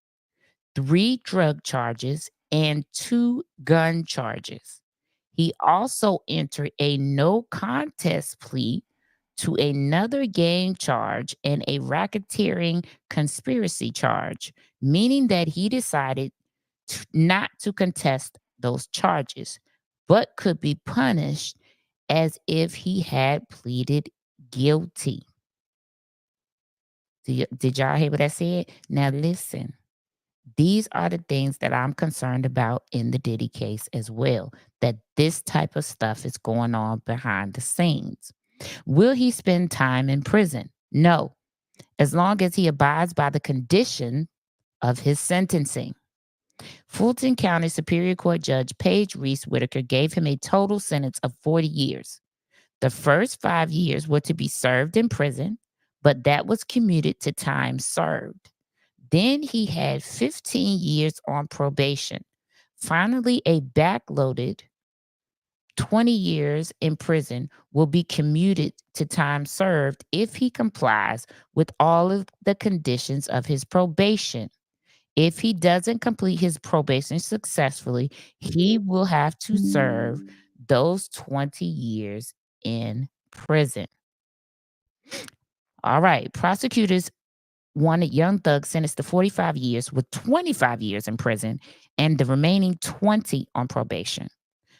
3 drug charges, and 2 gun charges. He also entered a no contest plea to another gang charge and a racketeering conspiracy charge, meaning that he decided not to contest those charges, but could be punished as if he had pleaded guilty. Did y'all hear what I said? Now listen. These are the things that I'm concerned about in the Diddy case as well, that this type of stuff is going on behind the scenes. Will he spend time in prison? No, as long as he abides by the condition of his sentencing. Fulton County Superior Court Judge Paige Reese Whitaker gave him a total sentence of 40 years. The first 5 years were to be served in prison, but that was commuted to time served. Then he had 15 years on probation. Finally, a backloaded 20 years in prison will be commuted to time served if he complies with all of the conditions of his probation. If he doesn't complete his probation successfully, he will have to serve those 20 years in prison. All right, prosecutors wanted Young Thug sentenced to 45 years with 25 years in prison and the remaining 20 on probation.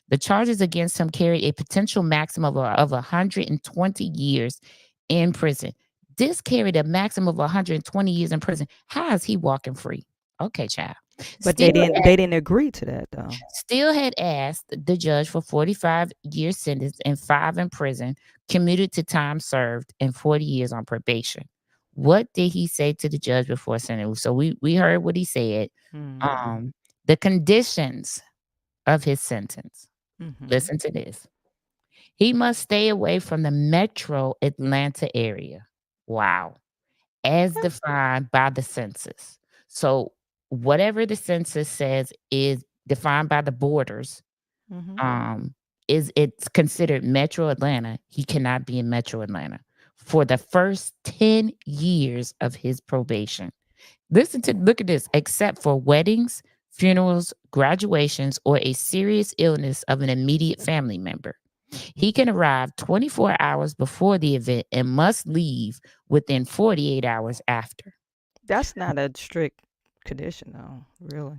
The charges against him carried a potential maximum of 120 years in prison. This carried a maximum of 120 years in prison. How is he walking free? Okay, child. But they didn't agree to that though. Still had asked the judge for 45-year sentence and 5 in prison, commuted to time served, and 40 years on probation. What did he say to the judge before sentence? So we heard what he said. The conditions of his sentence. Listen to this. He must stay away from the metro Atlanta area. Wow. As defined by the census. So whatever the census says is defined by the borders. Is it's considered Metro Atlanta. He cannot be in Metro Atlanta for the first 10 years of his probation. Look at this, except for weddings, funerals, graduations, or a serious illness of an immediate family member. He can arrive 24 hours before the event and must leave within 48 hours after. That's not a strict condition though, really.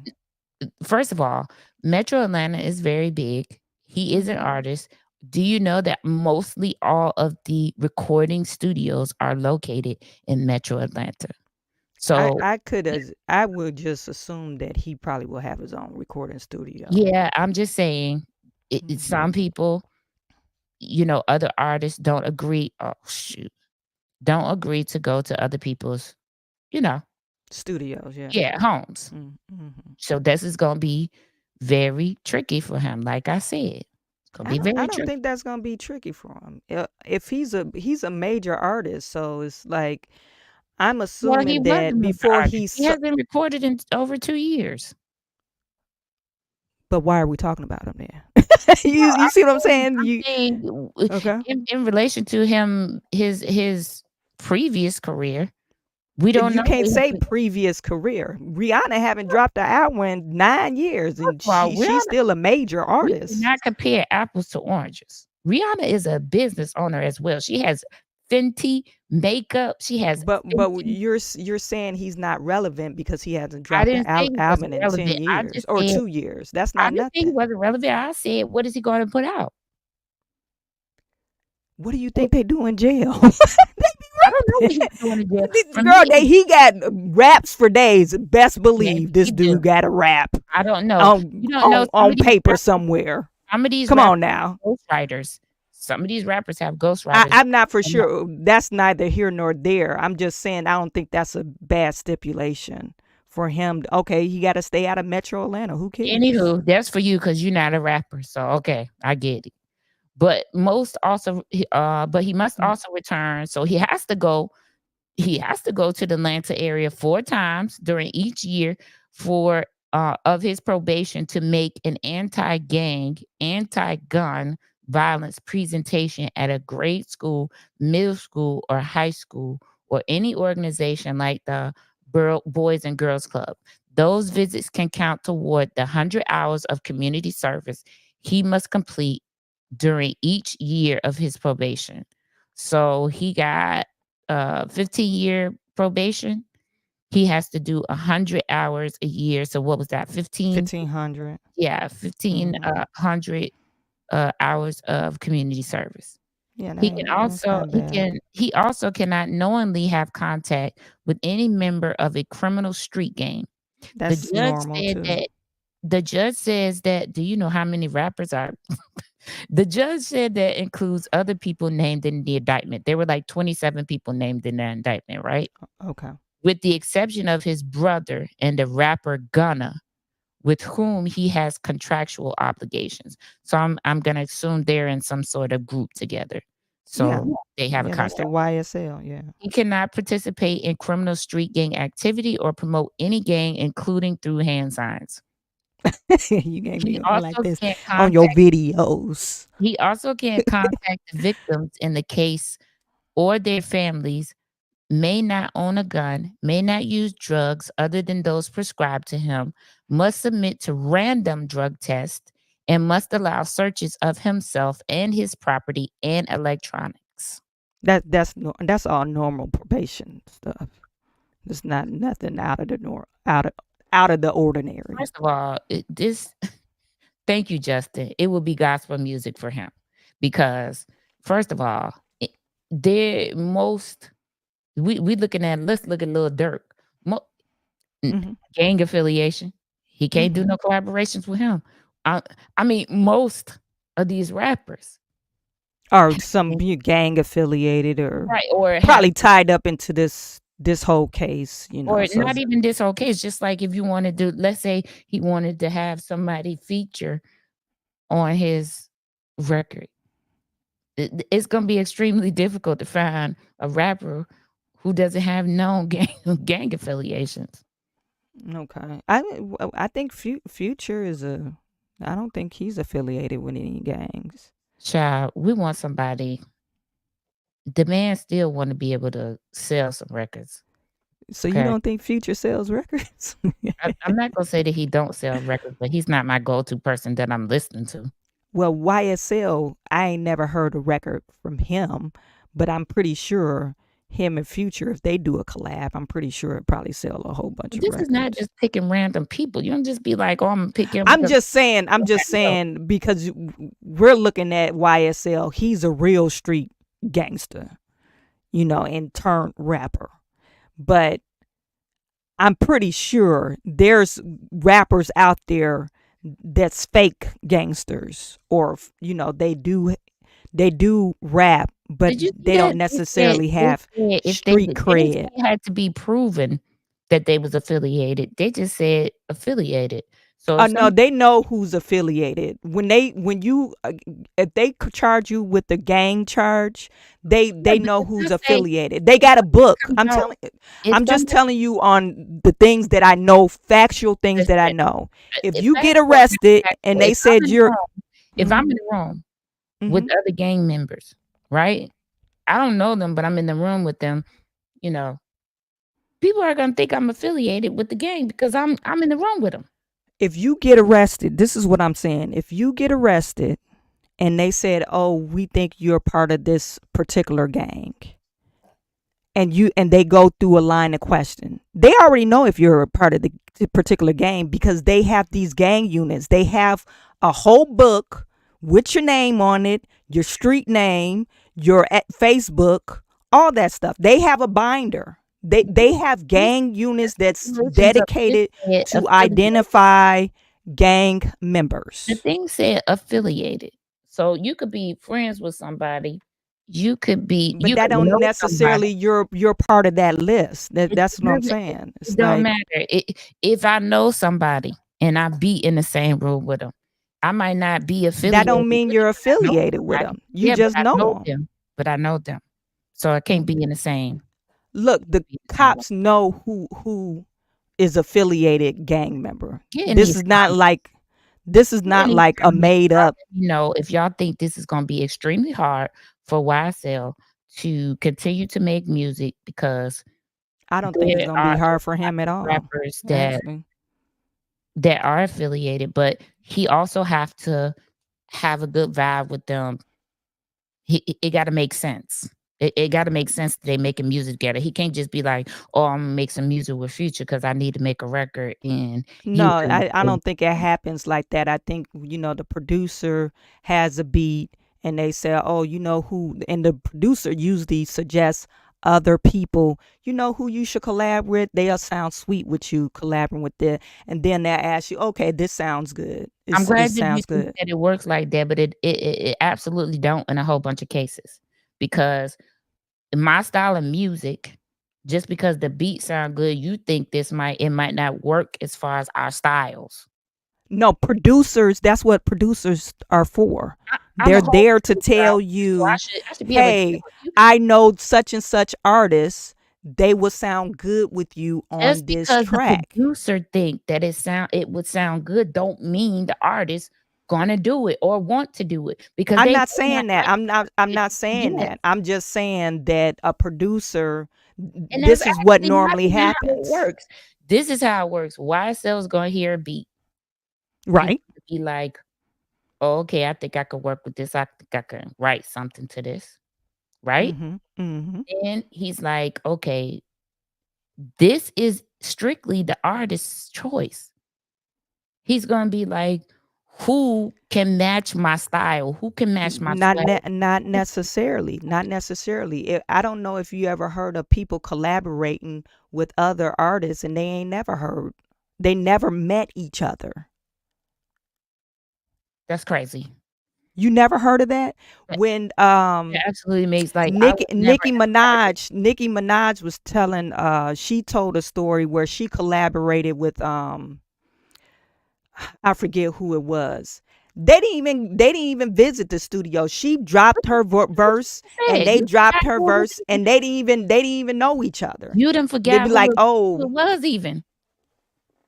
First of all, Metro Atlanta is very big. He is an artist. Do you know that mostly all of the recording studios are located in Metro Atlanta? So I would just assume that he probably will have his own recording studio. Yeah, I'm just saying some people, other artists don't agree. Oh, shoot. Don't agree to go to other people's, studios. Yeah, homes. So this is going to be very tricky for him. Like I said, it's going to be very tricky. I don't think that's going to be tricky for him. If he's a major artist, so it's like, I'm assuming that before he hasn't recorded in over 2 years. But why are we talking about him then? you see what I'm saying? Okay. In relation to him, his previous career, we don't know. You can't say previous career. Rihanna haven't dropped an album in 9 years, and she's still a major artist. We do not compare apples to oranges. Rihanna is a business owner as well. She has Fenty makeup. She has. But you're saying he's not relevant because he hasn't dropped an album in 10 years or 2 years. That's not nothing. I didn't think he wasn't relevant. I said, what is he going to put out? What do you think they do in jail? They be I don't know what he's doing in jail. For Girl, me, he got raps for days. Best yes, believe this he do. dude got a rap I don't know. on You don't know some on of these paper rappers, somewhere. some of these Come rappers on now. have ghostwriters. Some of these rappers have ghostwriters. I'm not for And not- sure. That's neither here nor there. I'm just saying I don't think that's a bad stipulation for him. Okay, he got to stay out of Metro Atlanta. Who cares? Anywho, that's for you because you're not a rapper. So okay, I get it. But but he must Mm. also return. So he has to go. He has to go to the Atlanta area 4 times during each year for of his probation to make an anti-gang, anti-gun violence presentation at a grade school, middle school, or high school, or any organization like the Boys and Girls Club. Those visits can count toward the 100 hours of community service he must complete during each year of his probation. So he got 15-year probation. He has to do 100 hours a year. So what was that? 1,500. Yeah, 1,500 hours of community service. Yeah, that's Also not bad. he also cannot knowingly have contact with any member of a criminal street gang. The That's judge normal said too. that the judge says that, do you know how many rappers are? The judge said that includes other people named in the indictment. There were like 27 people named in the indictment, right? Okay. With the exception of his brother and the rapper Gunna, with whom he has contractual obligations. So I'm gonna assume they're in some sort of group together. Yeah. So they have a Yeah, that's the contract. YSL. Yeah. He cannot participate in criminal street gang activity or promote any gang, including through hand signs. You gave He me on like also this can't on your contact videos. he also can't contact the victims in the case or their families, may not own a gun, may not use drugs other than those prescribed to him, must submit to random drug tests, and must allow searches of himself and his property and electronics. That's all normal probation stuff. It's not nothing out of the ordinary. First of all, this thank you, Justin. It will be gospel music for him because, first of all, they're most we looking at let's look at Lil Durk. Hmm. Gang affiliation. He can't do Hmm. no collaborations with him. I, I mean, most of these rappers, Or some gang affiliated or right, or have, probably tied up into this whole case, or so not even this whole case. Just like if you wanted to, let's say he wanted to have somebody feature on his record, it's going to be extremely difficult to find a rapper who doesn't have known gang affiliations. okay. I think Future is I don't think he's affiliated with any gangs. Child, we want somebody. The man still want to be able to sell some records. So you Okay, don't think Future sells records? I'm not gonna say that he don't sell records, but he's not my go-to person that I'm listening to. Well, YSL, I ain't never heard a record from him, but I'm pretty sure him and Future, if they do a collab, I'm pretty sure it probably sell a whole bunch of This is not records. just picking random people. You don't just be like, "Oh, I'm gonna pick him I'm because just saying, know." because we're looking at YSL, he's a real street gangster, and turned rapper. But I'm pretty sure there's rappers out there that's fake gangsters, or they do rap, but Did you see they don't that? necessarily have If street they didn't say cred. it had to be proven that they was affiliated. They just said affiliated. So if No, some they know who's affiliated. When you if they charge you with the gang charge, yeah, they but know if who's let's say affiliated. They got a book. comes out, if I'm just somebody telling you on the things that I know, factual things that I listen, know. If if you that's get what arrested and they if I'm said in the you're room, if I'm mhm, in the room with mhm. other gang members, right? I don't know them, but I'm in the room with them, you know, people are gonna think I'm affiliated with the gang because I'm in the room with them. If you get arrested, this is what I'm saying. If you get arrested and they said, "Oh, we think you're part of this particular gang," and they go through a line of question, they already know if you're a part of the particular gang because they have these gang units. They have a whole book with your name on it, your street name, your at Facebook, all that stuff. They have a binder. They have gang units that's dedicated to identify gang The members. thing said affiliated. So you could be friends with somebody. You could But that know don't somebody. necessarily you're part of that list. That's what I'm saying. It It's don't like matter. If I know somebody and I be in the same room with them, I might not be that affiliated don't mean with you're them, but I know affiliated with somebody. them. You Yeah, but just I know know them. them. But I know them. So I can't be in the same Look, the be the same one. cops know who is affiliated gang member. Yeah, and This these is not comments. like this is not Any like a comments, made y'all up. let me know if y'all think this is gonna be extremely hard for YSL to continue to make music because I don't think it's there gonna be are hard a for lot him at of all. rappers Actually, that are affiliated, but he also have to have a good vibe with them. It got to make sense. It got to make sense that they making music together. He can't just be like, "Oh, I'm gonna make some music with Future because I need to make a record." And no, you I don't think it happens like that. I think the producer has a beat and they say, oh, who, and the producer usually suggests other people, who you should collab with. They'll sound sweet with you collaborating with them, and then they'll ask you, okay, this sounds good. I'm It glad that you sounds think good. that it works like that, but it absolutely don't in a whole bunch of cases because in my style of music, just because the beat sound good, you think it might not work as far as our styles. No, producers, that's what producers are for. I'm They're a whole there to producer, tell so you, I should be able to tell hey, you. I know such and such artists. They will sound good with you on Just this because the track. producer think that it would sound good, don't mean the artist gonna do it or want to do it because I'm they not may not saying that. like I'm it not saying yet. that. I'm just saying that a producer, And that's this is what actually not normally even how it happens. works. This is how it works. YSL's gonna hear a beat. He's Right? gonna be like, "Oh, okay, I think I could work with this. I think I can write something to this." Right? Mm-hmm. Mm-hmm. Then he's like, "Okay, this is strictly the artist's choice." He's gonna be like, "Who can match my style? Who can match my swag?" Not necessarily. Not necessarily. I don't know if you ever heard of people collaborating with other artists and they ain't never heard. They never met each other. That's crazy. You never heard of that? That When that absolutely makes I would never Nicki Minaj was telling she told a story where she collaborated with I forget who it was. They didn't even visit the studio. She dropped her verse and said, they you dropped forgot her who verse and they didn't even know each other. you done They'd forgot be like, who it "Oh, was even.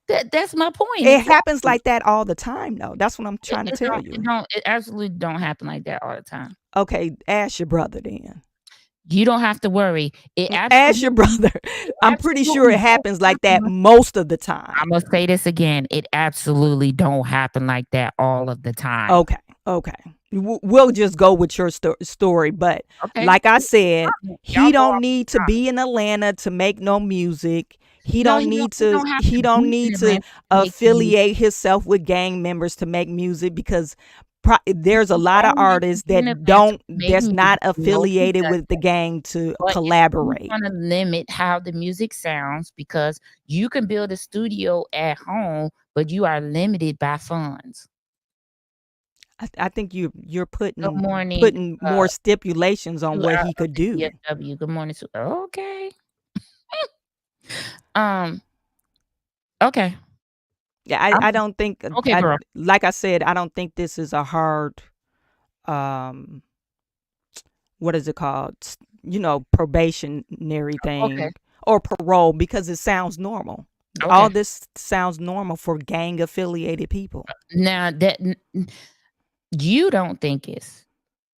That's my point, it happens exactly. like that all the time though." That's what I'm trying to tell you. It absolutely don't happen like that all the time. Okay, ask your brother then. You don't have to worry. Ask your brother. I'm pretty sure Absolutely it don't happens like that happen. most of the time. Imma say this again. It absolutely don't happen like that all of the time. Okay. Okay. We'll just go with your story. But Okay? like I said, Y'all he go don't off need to the top. be in Atlanta to make no music. He No, don't need he to. don't have He to don't be in need to Atlanta to make the music. affiliate himself with gang members to make music because there's a You lot of don't need to artists be in that Atlanta to don't. make That's music. not No, he affiliated with the doesn't. gang to But if you collaborate. wanna limit how the music sounds because you can build a studio at home, but you are limited by funds. I think you're Good putting morning, more stipulations on to what our he could other do. DFW. Good morning to okay. Um, okay. Yeah, I'm I don't think okay, girl. like I said, I don't think this is a hard um what is it called? Probationary Okay. thing or parole because it sounds normal. All Okay. this sounds normal for gang affiliated people. Now that you don't think it's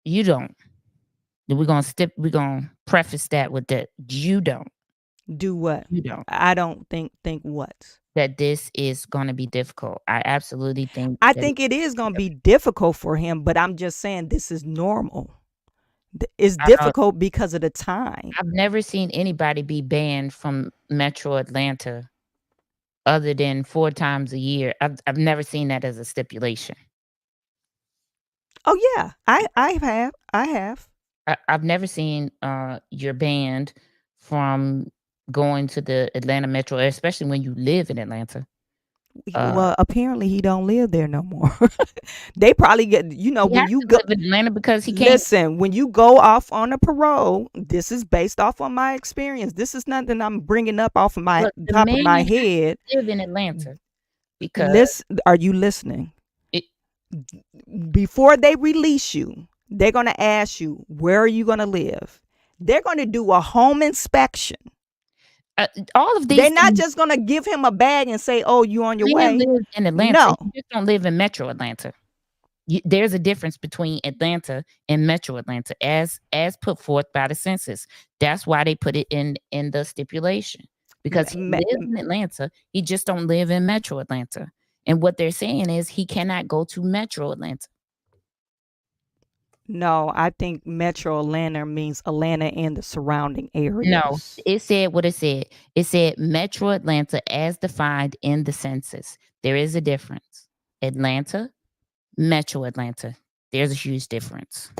you don't. We're gonna preface that with that. You don't. Do what? You don't. I don't think what? That this is gonna be difficult. I absolutely think I that think it is going to be difficult for him, but I'm just saying this is normal. It's I don't difficult because of the time. I've never seen anybody be banned from Metro Atlanta other than 4 times a year. I've never seen that as a stipulation. Oh yeah, I have. I've never seen your band from going to the Atlanta metro, especially when you live in Atlanta. Well, apparently he don't live there no more. They probably get, He when has you to go, live in Atlanta because he can't. listen, when you go off on a parole, this is based off on my experience. This is nothing I'm bringing up off of my Look, the top of man my has to head. live in Atlanta because Listen, are you listening? it, Before they release you, they're going to ask you, where are you going to live? They're going to do a home inspection. all of They're these not things. just going to give him a bag and say, oh, you on your Man way. lives in Atlanta. No. You just don't live in Metro Atlanta. There's a difference between Atlanta and Metro Atlanta, as put forth by the census. That's why they put it in the stipulation, because he lives in Atlanta. He just don't live in Metro Atlanta. And what they're saying is he cannot go to Metro Atlanta. No, I think Metro Atlanta means Atlanta and the surrounding areas. No, it said what it said. It said Metro Atlanta as defined in the census. There is a difference. Atlanta, Metro Atlanta. There's a huge difference.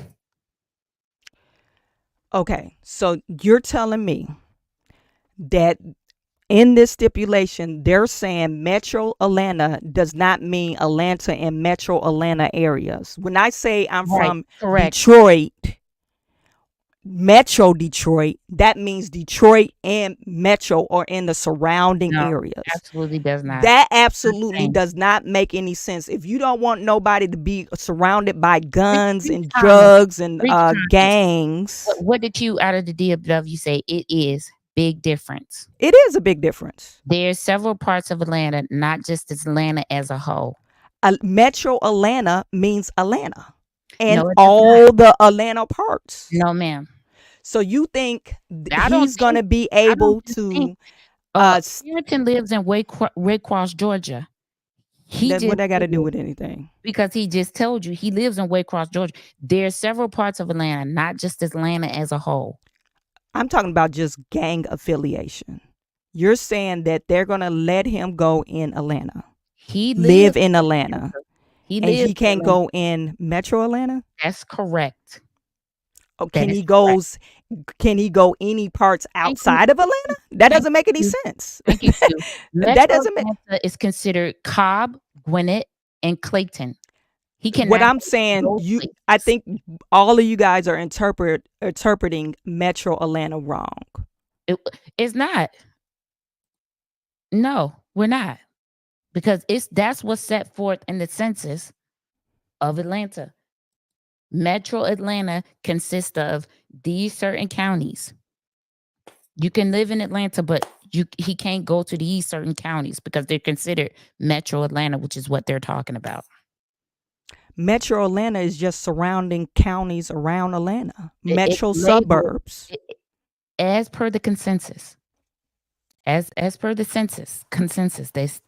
Okay, so you're telling me that in this stipulation, they're saying Metro Atlanta does not mean Atlanta and Metro Atlanta areas. When I say I'm from correct. Detroit, Metro Detroit, that means Detroit and Metro or in the surrounding No, areas. absolutely does not. That absolutely does not make any sense. If you don't want nobody to be surrounded by guns and drugs and gangs. What did you out of the DFW say? It is big difference. It is a big difference. There's several parts of Atlanta, not just Atlanta as a whole. Metro Atlanta means Atlanta and No, it does all not. the Atlanta parts. No, ma'am. So you think I don't he's going to be able to Puritan lives in Waycross, Georgia. what I got to do with anything? Because he just told you he lives in Waycross, Georgia. There's several parts of Atlanta, not just Atlanta as a whole. I'm talking about just gang affiliation. You're saying that they're going to let him go in Atlanta. He live in Atlanta. He can't go in Metro Atlanta? That's correct. Oh, can he go any parts outside of Atlanta? That doesn't make any sense. Thank you. That doesn't make Atlanta is considered Cobb, Gwinnett, and Clayton. He can. What I'm saying, I think all of you guys are interpreting Metro Atlanta wrong. It's not. No, we're not. Because that's what's set forth in the census of Atlanta. Metro Atlanta consists of these certain counties. You can live in Atlanta, but he can't go to these certain counties because they're considered Metro Atlanta, which is what they're talking about. Metro Atlanta is just surrounding counties around Atlanta. Metro suburbs. As per the consensus. As per the consensus, that's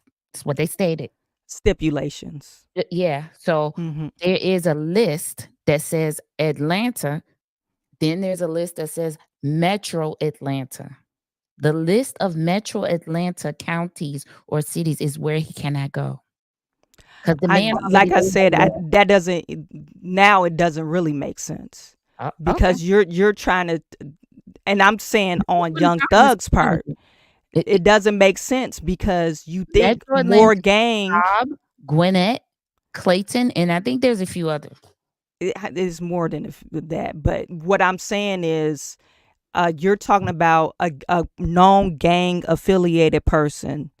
what they stated. Stipulations. Yeah. So there is a list that says Atlanta. Then there's a list that says Metro Atlanta. The list of Metro Atlanta counties or cities is where he cannot go. Because the man, like I said, that doesn't. Now it doesn't really make sense because you're trying to, and I'm saying on Young Thug's part, it doesn't make sense because you think more gang, Cobb, Gwinnett, Clayton, and I think there's a few others. It is more than that, but what I'm saying is, you're talking about a known gang affiliated person.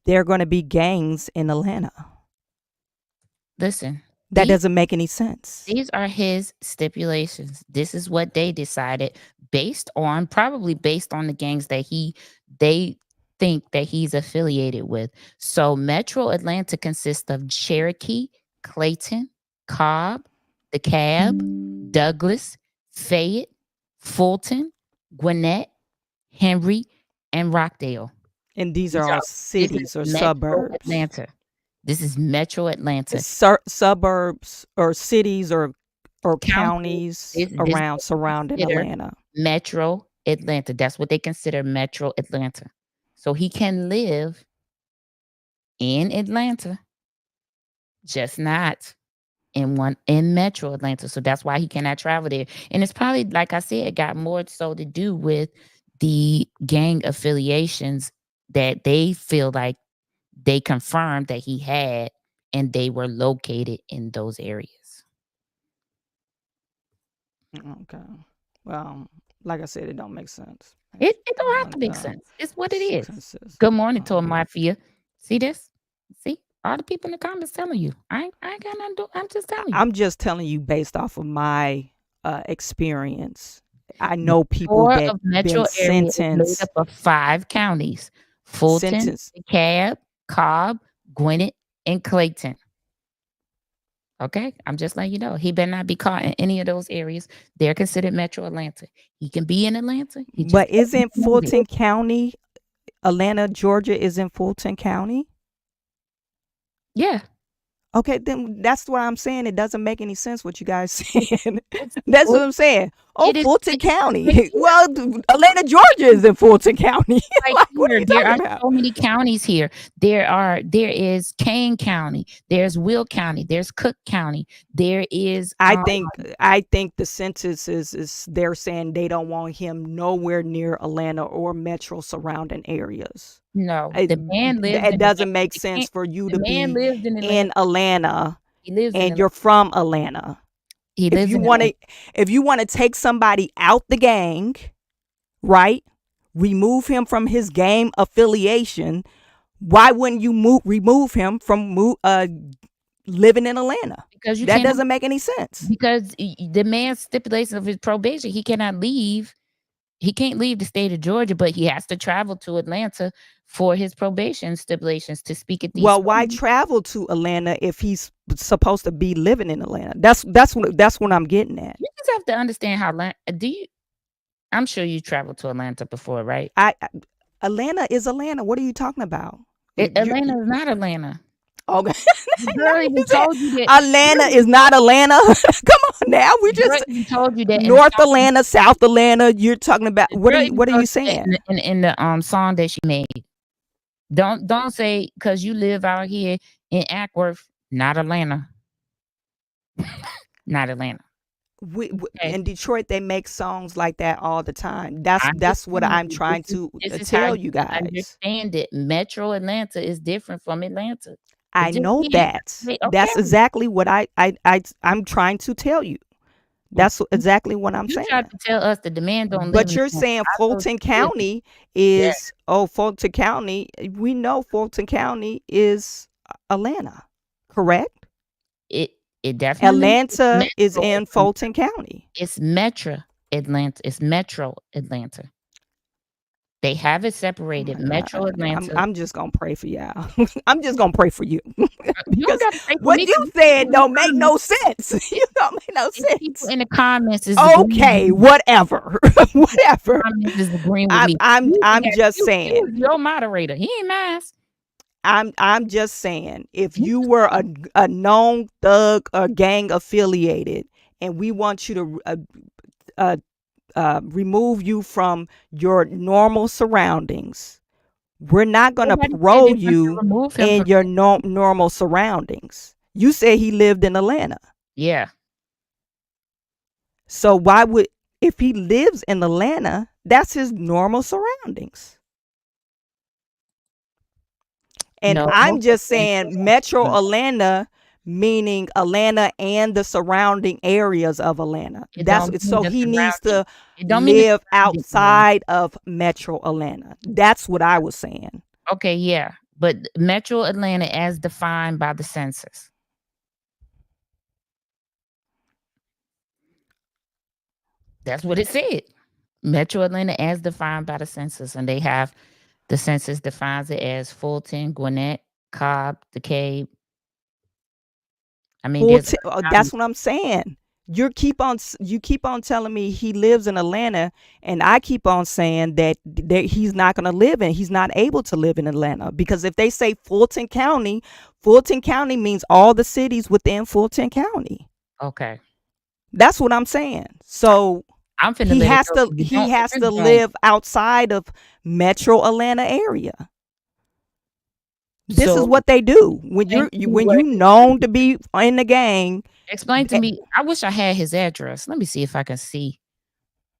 They're going to be gangs in Atlanta. Listen, that doesn't make any sense. These are his stipulations. This is what they decided probably based on the gangs that they think that he's affiliated with. So Metro Atlanta consists of Cherokee, Clayton, Cobb, DeKalb, Douglas, Fayette, Fulton, Gwinnett, Henry, and Rockdale. And these are all cities or suburbs. Atlanta. This is Metro Atlanta. Suburbs or cities or counties surrounding Atlanta. Metro Atlanta. That's what they consider Metro Atlanta. So he can live in Atlanta, just not in Metro Atlanta. So that's why he cannot travel there. And it's probably, like I said, it got more so to do with the gang affiliations that they feel like they confirmed that he had, and they were located in those areas. Okay. Well, like I said, it don't make sense. It don't have to make sense. It's what it is. Consists. Good morning to a mafia. See this? See? All the people in the comments telling you. I ain't got nothing to do. I'm just telling you. I'm just telling you based off of my experience. I know people Core that of metro been area is made sentenced. up of 5 counties: Fulton, Sentenced. DeKalb, Cobb, Gwinnett, and Clayton. Okay, I'm just letting you know. He better not be caught in any of those areas. They're considered Metro Atlanta. He can be in Atlanta. He just But can't isn't be Fulton County, Atlanta, Georgia, is in Fulton County? Yeah. Okay, then that's what I'm saying. It doesn't make any sense what you guys saying. That's what I'm saying. Oh, it is- Fulton it is right County. here. Well, Atlanta, Georgia is in Fulton County. Right Like, what are here. you There talking are about? so many counties here. There is Kane County. There's Will County. There's Cook County. There is I think the census is they're saying they don't want him nowhere near Atlanta or metro surrounding areas. no. The man lives It in doesn't Atlanta. make The sense for you the to man be lives in Atlanta. in Atlanta He lives in and Atlanta. you're from Atlanta. He If lives you in want Atlanta. to if you want to take somebody out the gang, right? Remove him from his gang affiliation. Why wouldn't you remove him from living in Atlanta? Because you That cannot, doesn't make any sense. because the man's stipulation of his probation, he cannot leave. He can't leave the state of Georgia, but he has to travel to Atlanta for his probation stipulations to speak at these. Well, why travel to Atlanta if he's supposed to be living in Atlanta? That's what I'm getting at. You just have to understand how I'm sure you traveled to Atlanta before, right? Atlanta is Atlanta. What are you talking about? Atlanta is not Atlanta. Okay. The girl even told you that. Atlanta is not Atlanta. Come on now. We The girl just even told you that. North Atlanta, South Atlanta. You're talking about what are you saying? In the song that she made? Don't say because you live out here in Ackworth, not Atlanta. Not Atlanta. Okay. In Detroit, they make songs like that all the time. That's what I'm trying to tell you guys. Understand it. Metro Atlanta is different from Atlanta. I know that. Okay. That's exactly what I'm trying to tell you. That's exactly what I'm saying. You tried to tell us the demand don't live. But you're saying Fulton County is Fulton County. We know Fulton County is Atlanta, correct? It definitely Atlanta is in Fulton County. It's Metro Atlanta. It's Metro Atlanta. They have it separated. Metro Atlanta. I'm just gonna pray for y'all. I'm just gonna pray for you. Because you what you said don't make no sense. You don't make no sense. People in the comments is okay, whatever. Whatever. Is agreeing with me. I'm just saying. Your moderator. He ain't mine. I'm just saying, if you were a known thug or gang affiliated, and we want you to remove you from your normal surroundings, we're not going to parole you in your normal surroundings. You said he lived in Atlanta. Yeah. So if he lives in Atlanta, that's his normal surroundings. And I'm just saying Metro Atlanta, meaning Atlanta and the surrounding areas of Atlanta. So he needs to live outside of Metro Atlanta. That's what I was saying. Okay, yeah. But Metro Atlanta as defined by the census. That's what it said. Metro Atlanta as defined by the census. And they have the census defines it as Fulton, Gwinnett, Cobb, DeKalb. I mean, that's what I'm saying. You keep on telling me he lives in Atlanta, and I keep on saying that he's not going to live in. He's not able to live in Atlanta, because if they say Fulton County means all the cities within Fulton County. Okay, that's what I'm saying. So he has to live outside of Metro Atlanta area. This is what they do when you're known to be in the gang. Explain to me. I wish I had his address. Let me see if I can see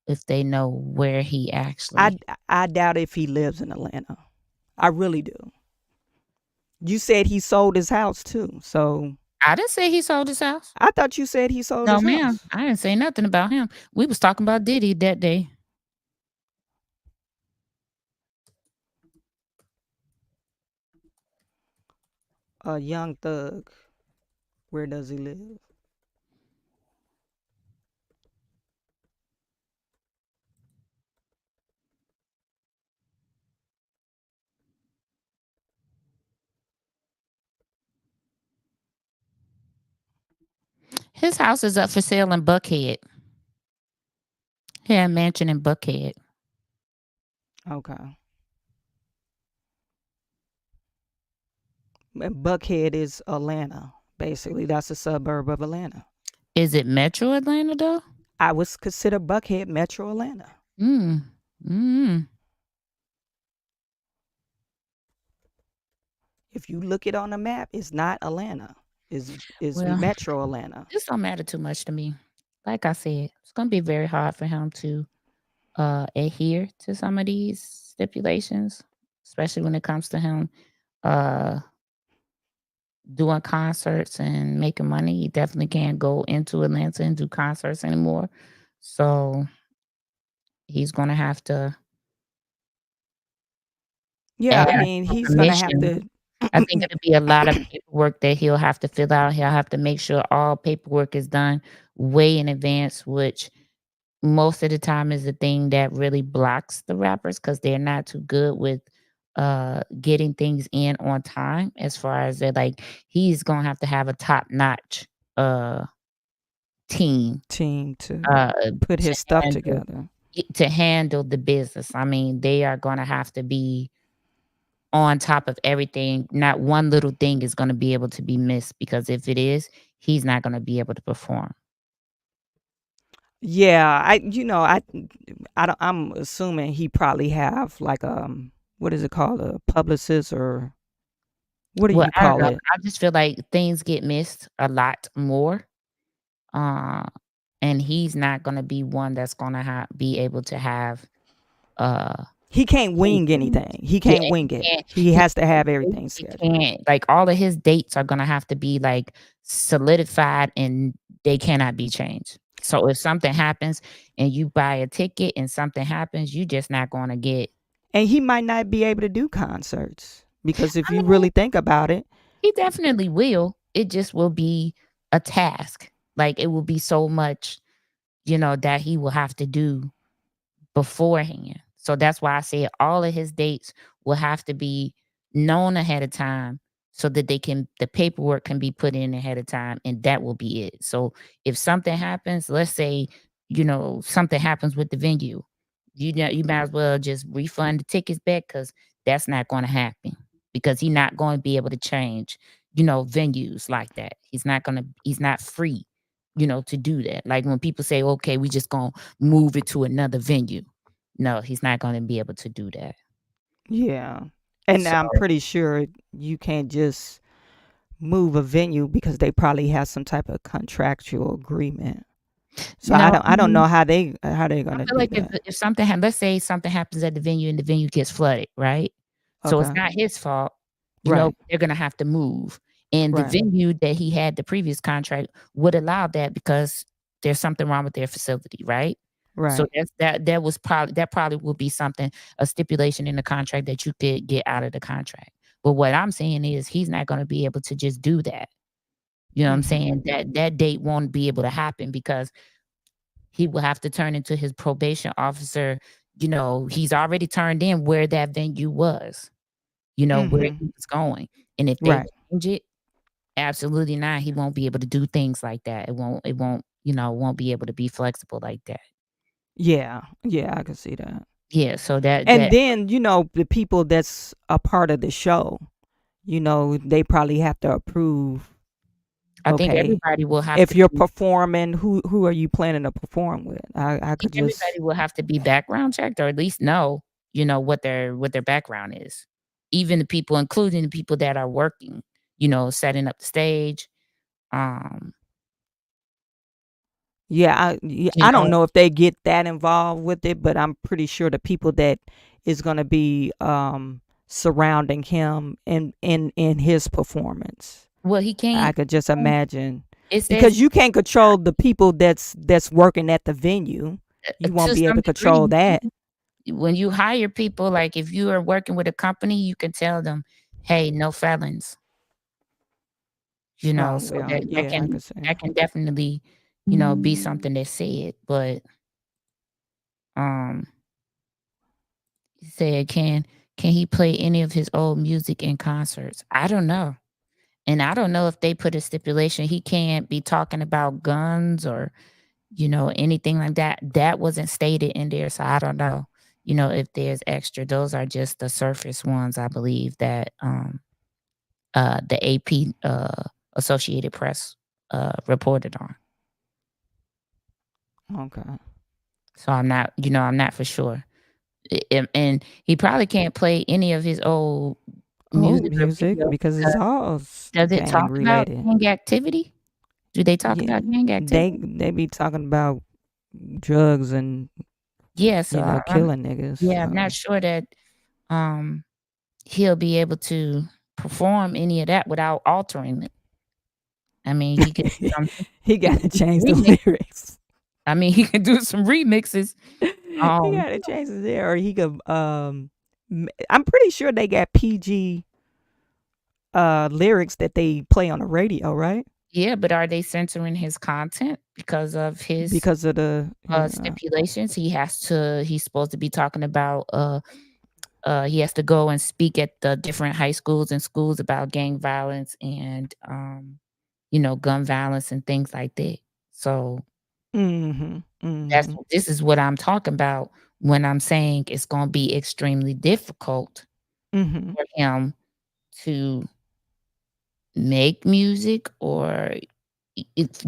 if they know where he actually. I doubt if he lives in Atlanta. I really do. You said he sold his house too, so I didn't say he sold his house. I thought you said he sold No, his ma'am. house. I didn't say nothing about him. We was talking about Diddy that day. A Young Thug. Where does he live? His house is up for sale in Buckhead. He had a mansion in Buckhead. Okay. And Buckhead is Atlanta. Basically, that's a suburb of Atlanta. Is it Metro Atlanta though? I would consider Buckhead Metro Atlanta. Mm. Mm. If you look it on the map, it's not Atlanta. Is Well, Metro Atlanta. this don't matter too much to me. Like I said, it's gonna be very hard for him to adhere to some of these stipulations, especially when it comes to him uh doing concerts and making money. He definitely can't go into Atlanta and do concerts anymore. So he's gonna have to Yeah, I ask mean, for he's gonna have permission. to. I think it'll be a lot of paperwork that he'll have to fill out. He'll have to make sure all paperwork is done way in advance, which most of the time is the thing that really blocks the rappers because they're not too good with getting things in on time. As far as they're like, he's gonna have to have a top-notch uh team Team to uh put to his stuff handle together. to handle the business. I mean, they are gonna have to be on top of everything. Not one little thing is gonna be able to be missed because if it is, he's not gonna be able to perform. Yeah, I'm assuming he probably have like what is it called, a publicist, or what do Well, you I don't call know. it? I just feel like things get missed a lot more. Uh, and he's not gonna be one that's gonna be able to have uh He can't wing anything. anything. He Yeah, can't and wing it. can't He he has to can't have wait, everything he scheduled. can't like all of his dates are gonna have to be like solidified and they cannot be changed. So if something happens and you buy a ticket and something happens, you just not gonna get. And he might not be able to do concerts because if I you mean, really think about it, he definitely will. It just will be a task. Like it will be so much, that he will have to do beforehand. So that's why I said all of his dates will have to be known ahead of time so that the paperwork can be put in ahead of time and that will be it. So if something happens, let's say, something happens with the venue, you might as well just refund the tickets back because that's not going to happen because he's not going to be able to change, venues like that. He's not free, to do that. Like when people say, okay, we just gonna move it to another venue. No, he's not going to be able to do that. yeah. And So I'm pretty sure you can't just move a venue because they probably have some type of contractual agreement. So I no, don't know how they I gonna feel do like if that. if something let's say something happens at the venue and the venue gets flooded, right? So it's Okay. not his fault. Right. They're gonna have to move. And the Right. venue that he had the previous contract would allow that because there's something wrong with their facility, right? So Right. that probably would be something, a stipulation in the contract that you could get out of the contract. But what I'm saying is he's not gonna be able to just do that. You know what I'm Mhm. saying? That date won't be able to happen because he will have to turn into his probation officer. He's already turned in where that venue was, where Mhm. he was going. And if they Right. change it, absolutely not. He won't be able to do things like that. It won't be able to be flexible like that. Yeah. Yeah, I can see that. Yeah, so that And that then, the people that's a part of the show, they probably have to approve, I think okay, everybody will have if to you're be performing, who are you planning to perform with? I think could just. everybody will have to be background checked or at least know, what their background is. Even the people, including the people that are working, setting up the stage, um Yeah, You I don't know, know if they get that involved with it, but I'm pretty sure the people that is going to be surrounding him in his performance. well, he I can't. could just imagine It says because you can't control the people that's working at the venue. You won't to be able some to control degree, that. when you hire people, like if you are working with a company, you can tell them, "Hey, no felons." Oh, So well, yeah, I could say. that can definitely, be something that's said. But um, he said, can he play any of his old music in concerts? I don't know. And I don't know if they put a stipulation he can't be talking about guns or, anything like that. That wasn't stated in there, so I don't know. If there's extra, those are just the surface ones, I believe that the AP Associated Press reported on. Okay. So I'm not for sure. And he probably can't play any of his old Oh, music or music video because it's because all does it gang talk about related. gang activity? Do they talk Yeah, about gang activity? they be talking about drugs and Yeah, so killing niggas. I'm not sure that um he'll be able to perform any of that without altering it. I mean, he could do something. He He got to could do change some the remix. lyrics. I mean, he can do some remixes. He got to change it there, or he could. I'm pretty sure they got PG lyrics that they play on the radio, right? Yeah, but are they censoring his content because of his Because of the stipulations? He's supposed to be talking about he has to go and speak at the different high schools and schools about gang violence and gun violence and things like that. So mm-hmm, mm-hmm, this is what I'm talking about when I'm saying it's going to be extremely difficult mm-hmm. for him to make music or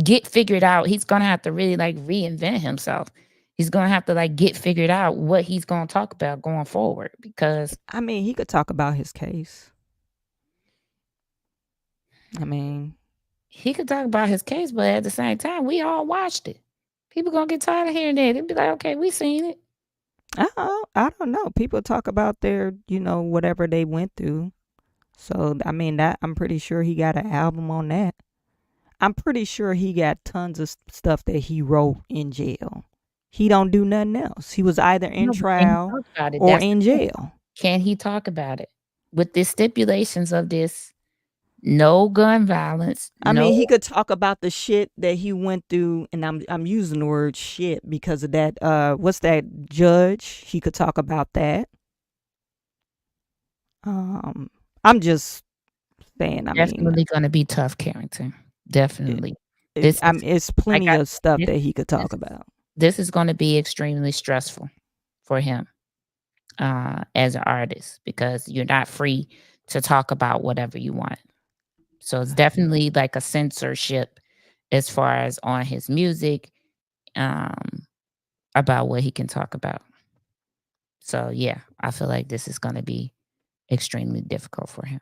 get figured out. He's going to have to really like reinvent himself. He's going to have to like get figured out what he's going to talk about going forward because I mean, he could talk about his case. I mean, he could talk about his case, but at the same time, we all watched it. People gonna get tired of hearing that. They'll be like, okay, we seen it. I don't know. People talk about their, whatever they went through. So I mean, that I'm pretty sure he got an album on that. I'm pretty sure he got tons of stuff that he wrote in jail. He don't do nothing else. He was either in No, but can he trial talk about it? or That's the in thing. jail. Can he talk about it? With the stipulations of this, no gun violence, I no mean, he could talk about the shit that he went through, and I'm using the word shit because of that. What's that judge? He could talk about that. I'm just saying. I mean, definitely gonna be tough, Carrington. Definitely. it's Like plenty I of stuff this that he could this talk about. this is gonna be extremely stressful for him, as an artist because you're not free to talk about whatever you want. So it's definitely like a censorship as far as on his music, um, about what he can talk about. So yeah, I feel like this is gonna be extremely difficult for him.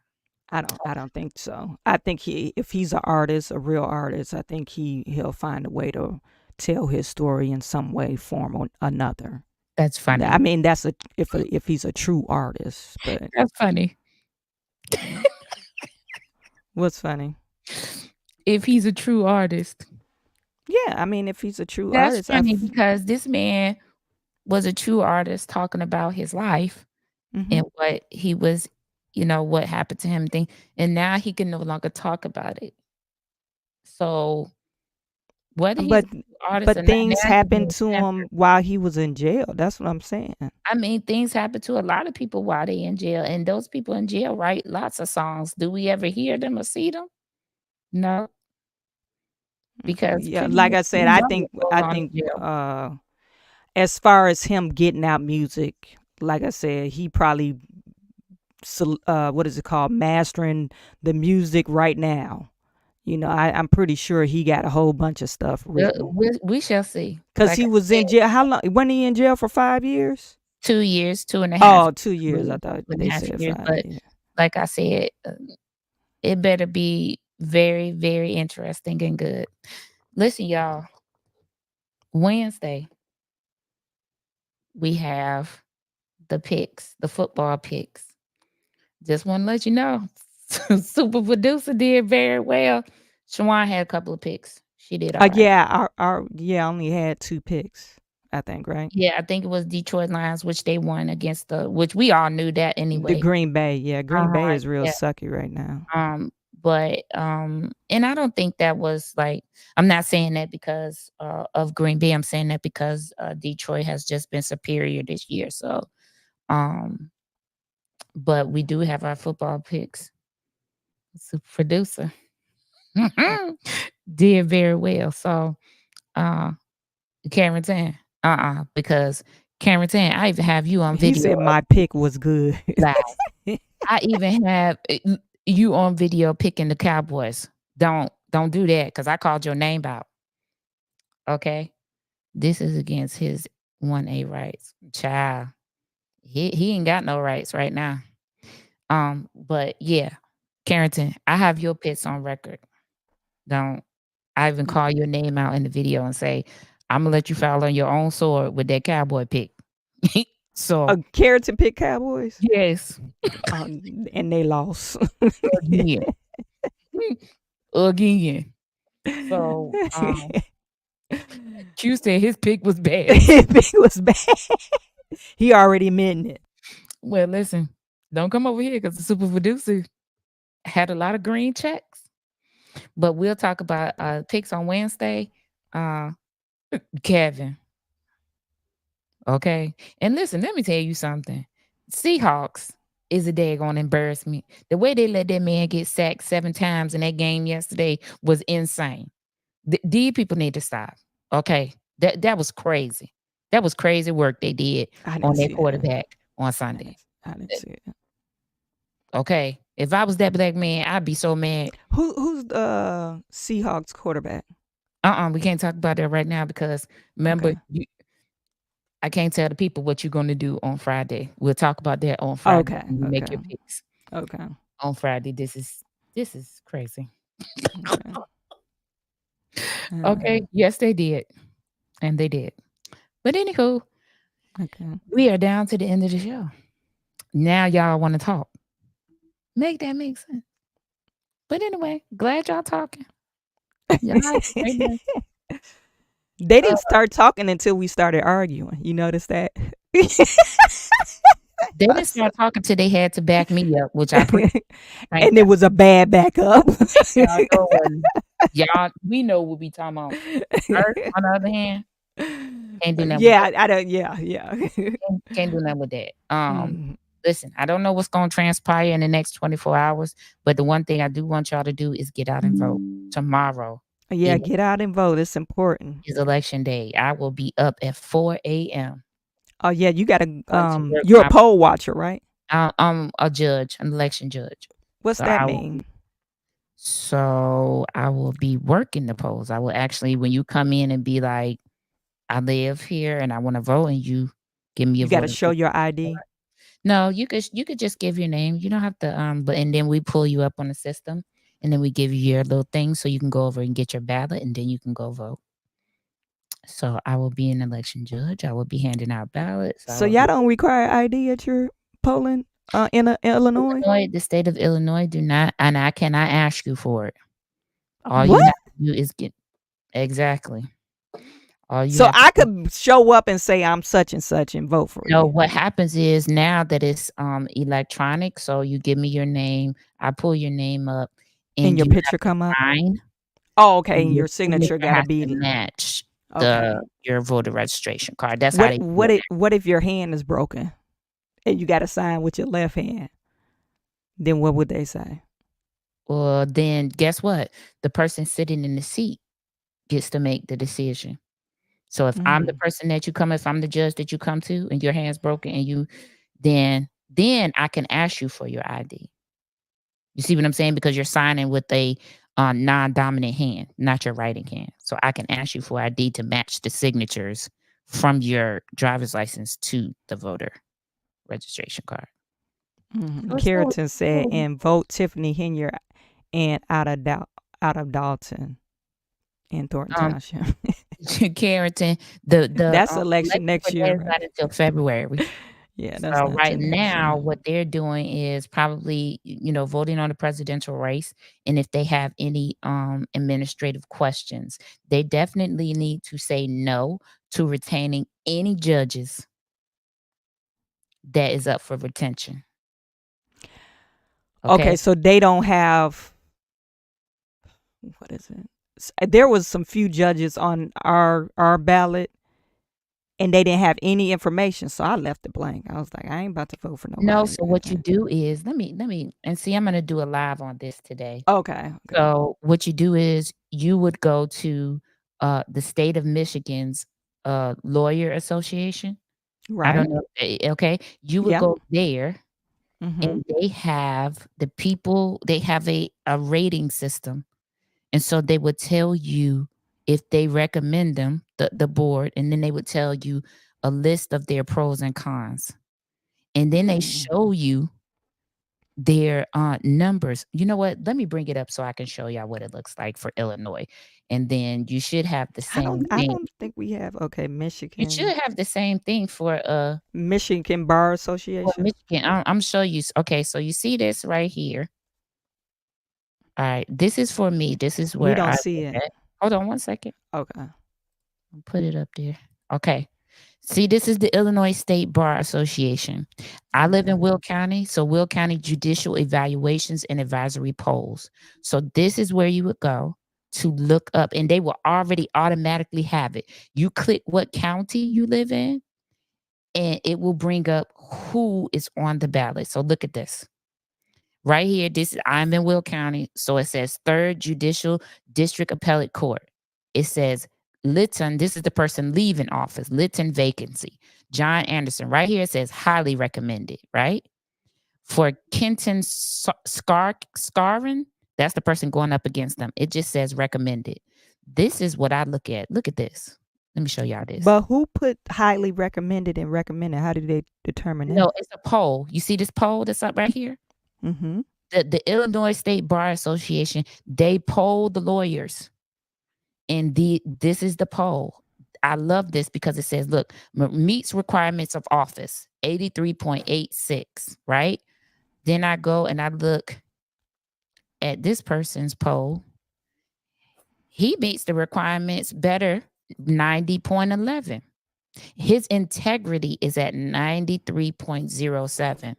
I don't think so. I think if he's an artist, a real artist, I think he'll find a way to tell his story in some way, form, or another. That's funny. I mean, that's if he's a true artist. But That's funny. what's funny? If he's a true artist. Yeah, I mean, if he's a true That's artist, funny because this man was a true artist talking about his life and what he was, what happened to him thing. And now he can no longer talk about it. So whether he's a but true artist but or not, things now he's happened being to him censored. while he was in jail. That's what I'm saying. I mean, things happen to a lot of people while they in jail, and those people in jail write lots of songs. Do we ever hear them or see them? No, because Yeah, pretty like much I said, we I know think what goes I on in think jail. as far as him getting out music, like I said, he probably what is it called, mastering the music right now. I'm pretty sure he got a whole bunch of stuff written We shall see. because Like he I was said, in jail. How long? Wasn't he in jail for 5 years? 2 years, 2.5 Oh, 2 years. I years, thought they 2.5 said years, 5 but years. like I said, it better be very, very interesting and good. Listen, y'all. Wednesday, we have the picks, the football picks. Just want to let you know, super producer did very well. Chawanne had a couple of picks. She did all right. Yeah, I only had 2 picks, I think, right? Yeah, I think it was Detroit Lions, which they won against which we all knew that The anyway. Green Bay. Yeah, Green Bay is real Yeah. sucky right now. But and I don't think that was like, I'm not saying that because of Green Bay. I'm saying that because Detroit has just been superior this year. So, but we do have our football picks. Super producer did very well. So, Cameron Tan, because Cameron Tan, I even have you on He video said my pick was good. live. I even have you on video picking the Cowboys. Don't do that because I called your name out. Okay, this is against his 1A rights, child. He ain't got no rights right now. But yeah, Carrington, I have your picks on record. Don't I even call your name out in the video and say, I'm gonna let you fall on your own sword with that cowboy pick. So Carrington pick Cowboys, yes, and they lost. again, again. So Q said his pick was bad. His pick was bad. He already admitting it. Well, listen, don't come over here because the super producer had a lot of green checks. But we'll talk about picks on Wednesday. Kevin. Okay. And listen, let me tell you something. Seahawks is a daggone embarrassment. The way they let that man get sacked 7 times in that game yesterday was insane. These people need to stop. Okay. That was crazy. That was crazy work they did on their quarterback on Sunday. I didn't see it. Okay. If I was that black man, I'd be so mad. Who's the Seahawks quarterback? We can't talk about that right now because remember, I can't tell the people what you're going to do on Friday. We'll talk about that on Friday. Okay. You make your picks. Okay. On Friday. This is crazy. Okay. Yes, they did. And they did. But anywho, we are down to the end of the show. Now y'all want to talk. Make that make sense. But anyway, glad y'all talking. They didn't start talking until we started arguing. You notice that? They didn't start talking till they had to back me up, which I appreciate. And it was a bad backup. Y'all, we know what we talking about. Her, on the other hand, can't do nothing. Yeah, I don't. Yeah. Can't do nothing with that. Listen, I don't know what's going to transpire in the next 24 hours, but the one thing I do want y'all to do is get out and vote tomorrow. Yeah, get out and vote. It's important. It's election day. I will be up at 4 a.m. Oh yeah, you got to. You're a poll watcher, right? I'm a judge, an election judge. What's that mean? So I will be working the polls. I will actually, when you come in and be like, I live here and I want to vote, and you give me a vote. You got to show your ID. No, you could just give your name. You don't have to. And then we pull you up on the system, and then we give you your little thing so you can go over and get your ballot, and then you can go vote. So I will be an election judge. I will be handing out ballots. So y'all don't require ID at your polling in Illinois? The state of Illinois do not, and I cannot ask you for it. All what? you have to do is get exactly. So I could show up and say I'm such and such and vote for you. No, what happens is now that it's electronic, so you give me your name, I pull your name up, and your picture come up. Oh, okay. And your signature got to be match your voter registration card. That's how they. What if your hand is broken, and you got to sign with your left hand? Then what would they say? Well, then guess what? The person sitting in the seat gets to make the decision. So if I'm the person that you come, if I'm the judge that you come to, and your hand's broken, and you, then I can ask you for your ID. You see what I'm saying? Because you're signing with a non-dominant hand, not your writing hand. So I can ask you for ID to match the signatures from your driver's license to the voter registration card. Carrington said, and vote Tiffany Henier and out of Dalton in Thornton Township. Carrington, the That's election election for next that year, is right? not until February. Yeah, that's So not right till next now, year. what they're doing is probably, voting on the presidential race, and if they have any administrative questions, they definitely need to say no to retaining any judges that is up for retention. Okay, Okay. so they don't have what is it? There was some few judges on our ballot, and they didn't have any information, so I left it blank. I was like, I ain't about to vote for No, nobody. so what you do is let me and see, I'm gonna do a live on this today. Okay. So what you do is you would go to the state of Michigan's lawyer association. I Right. don't know. Okay. You would Yeah. go there, Mm-hmm. and they have the people, they have a rating system. And so they would tell you if they recommend them, the board, and then they would tell you a list of their pros and cons. And then they show you their numbers. You know what? Let me bring it up so I can show y'all what it looks like for Illinois. And then you should have the same I thing. don't think we have You should have the same thing for Michigan Bar Association. Michigan. I'm show you. Okay, so you see this right here. All right, this is for me. This is We where don't I see live it. at. Hold on one second. Okay. I'll put it up there. Okay. See, this is the Illinois State Bar Association. I live in Will County, so Will County Judicial Evaluations and Advisory Polls. So this is where you would go to look up, and they will already automatically have it. You click what county you live in, and it will bring up who is on the ballot. So look at this. Right here, I'm in Will County, so it says 3rd Judicial District Appellate Court. It says Litton, this is the person leaving office, Litton vacancy. John Anderson, right here it says highly recommended, right? For Kenton Scarrin, that's the person going up against them. It just says recommended. This is what I look at. Look at this. Let me show y'all this. But who put highly recommended and recommended? How did they determine that? No, it's a poll. You see this poll that's up right here? Mm-hmm. The Illinois State Bar Association, they polled the lawyers. And this is the poll. I love this because it says, look, meets requirements of office, 83.86, right? Then I go and I look at this person's poll. He meets the requirements better, 90.11. His integrity is at 93.07.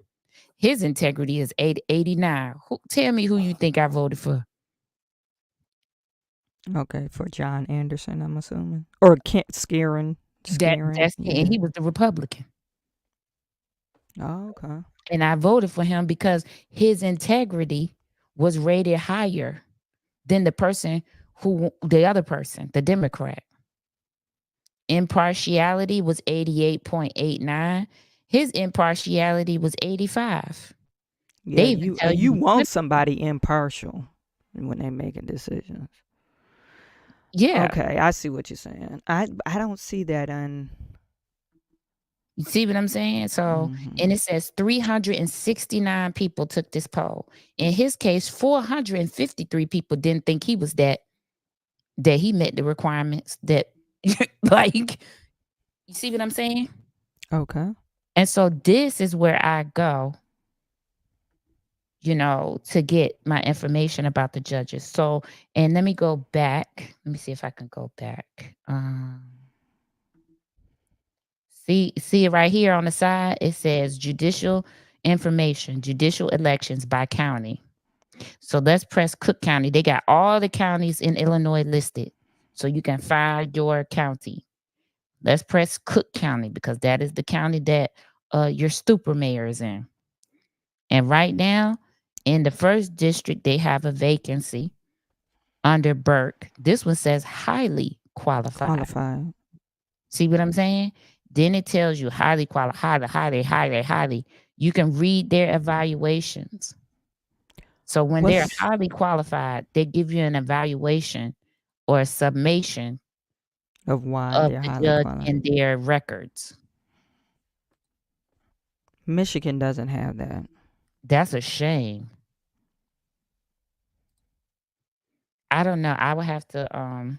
His integrity is 89. Tell me who you think I voted for. Okay, for John Anderson, I'm assuming. Or Scarin. And he was the Republican. Oh, okay. And I voted for him because his integrity was rated higher than the other person, the Democrat. Impartiality was 88.89. His impartiality was 85. Yeah, They even tell you want somebody impartial when they making decisions. Yeah. Okay, I see what you're saying. I don't see that on. You see what I'm saying? So, and it says 369 people took this poll. In his case, 453 people didn't think he was that he met the requirements that like, you see what I'm saying? Okay. And so this is where I go, to get my information about the judges. So, and let me go back. Let me see if I can go back. See right here on the side, it says judicial information, judicial elections by county. So let's press Cook County. They got all the counties in Illinois listed. So you can find your county. Let's press Cook County because that is the county that your super mayor is in. And right now, in the 1st district, they have a vacancy under Burke. This one says highly qualified. See what I'm saying? Then it tells you highly qualified, highly. You can read their evaluations. So when they're highly qualified, they give you an evaluation or a summation of why of they're the highly judge qualified and their records. Michigan doesn't have that. That's a shame. I don't know. I would have to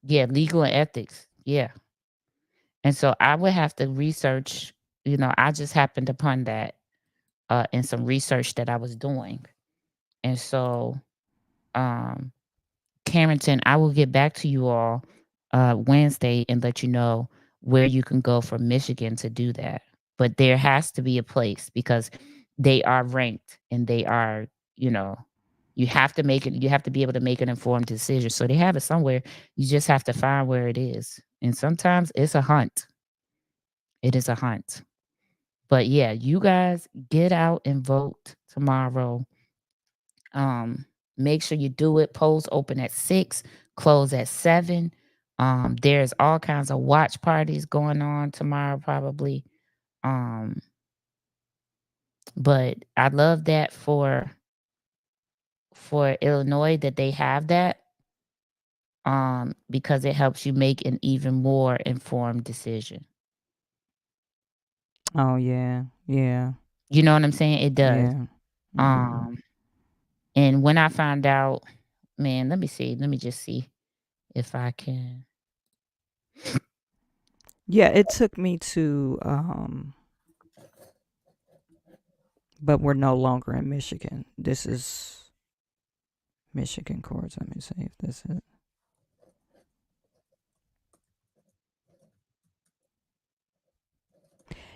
Yeah, legal and ethics. Yeah. And so I would have to research, I just happened upon that in some research that I was doing. And so, um, Carrington, I will get back to you all Wednesday and let you know where you can go from Michigan to do that. But there has to be a place because they are ranked and they are, you know, you have to make it, you have to be able to make an informed decision. So they have it somewhere. You just have to find where it is. And sometimes it's a hunt. It is a hunt. But yeah, you guys get out and vote tomorrow. Um, Make sure you do it. Polls open at 6, close at 7. There's all kinds of watch parties going on tomorrow, probably. Um, but I love that for Illinois that they have that. Because it helps you make an even more informed decision. Oh yeah, yeah, You know what I'm saying? It does. yeah. Um, and when I find out, man, let me see. Let me just see if I can. Yeah, it took me to but we're no longer in Michigan. This is Michigan courts. Let me see if this is.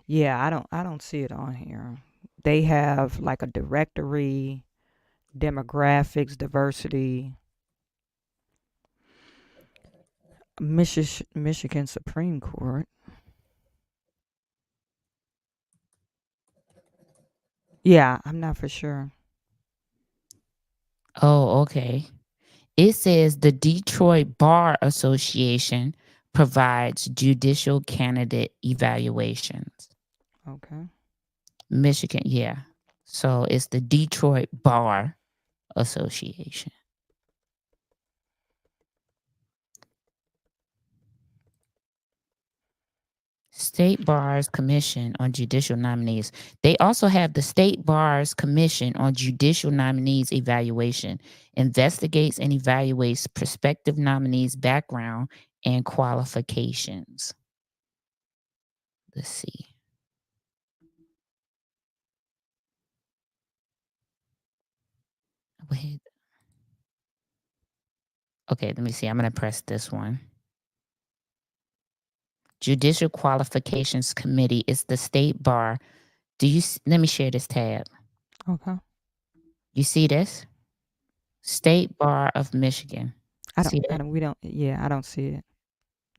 Yeah, I don't see it on here. They have like a directory, demographics, diversity, Michigan Supreme Court. Yeah, I'm not for sure. Oh, okay. It says the Detroit Bar Association provides judicial candidate evaluations. Okay. Michigan, yeah. So it's the Detroit Bar Association. State Bar's Commission on Judicial Nominees. They also have the State Bar's Commission on Judicial Nominees Evaluation, investigates and evaluates prospective nominees' background and qualifications. Let's see. Wait. Okay, let me see. I'm going to press this one. Judicial Qualifications Committee is the state bar. Let me share this tab. Okay. You see this? State Bar of Michigan. I See don't. that? We don't. Yeah, I don't see it.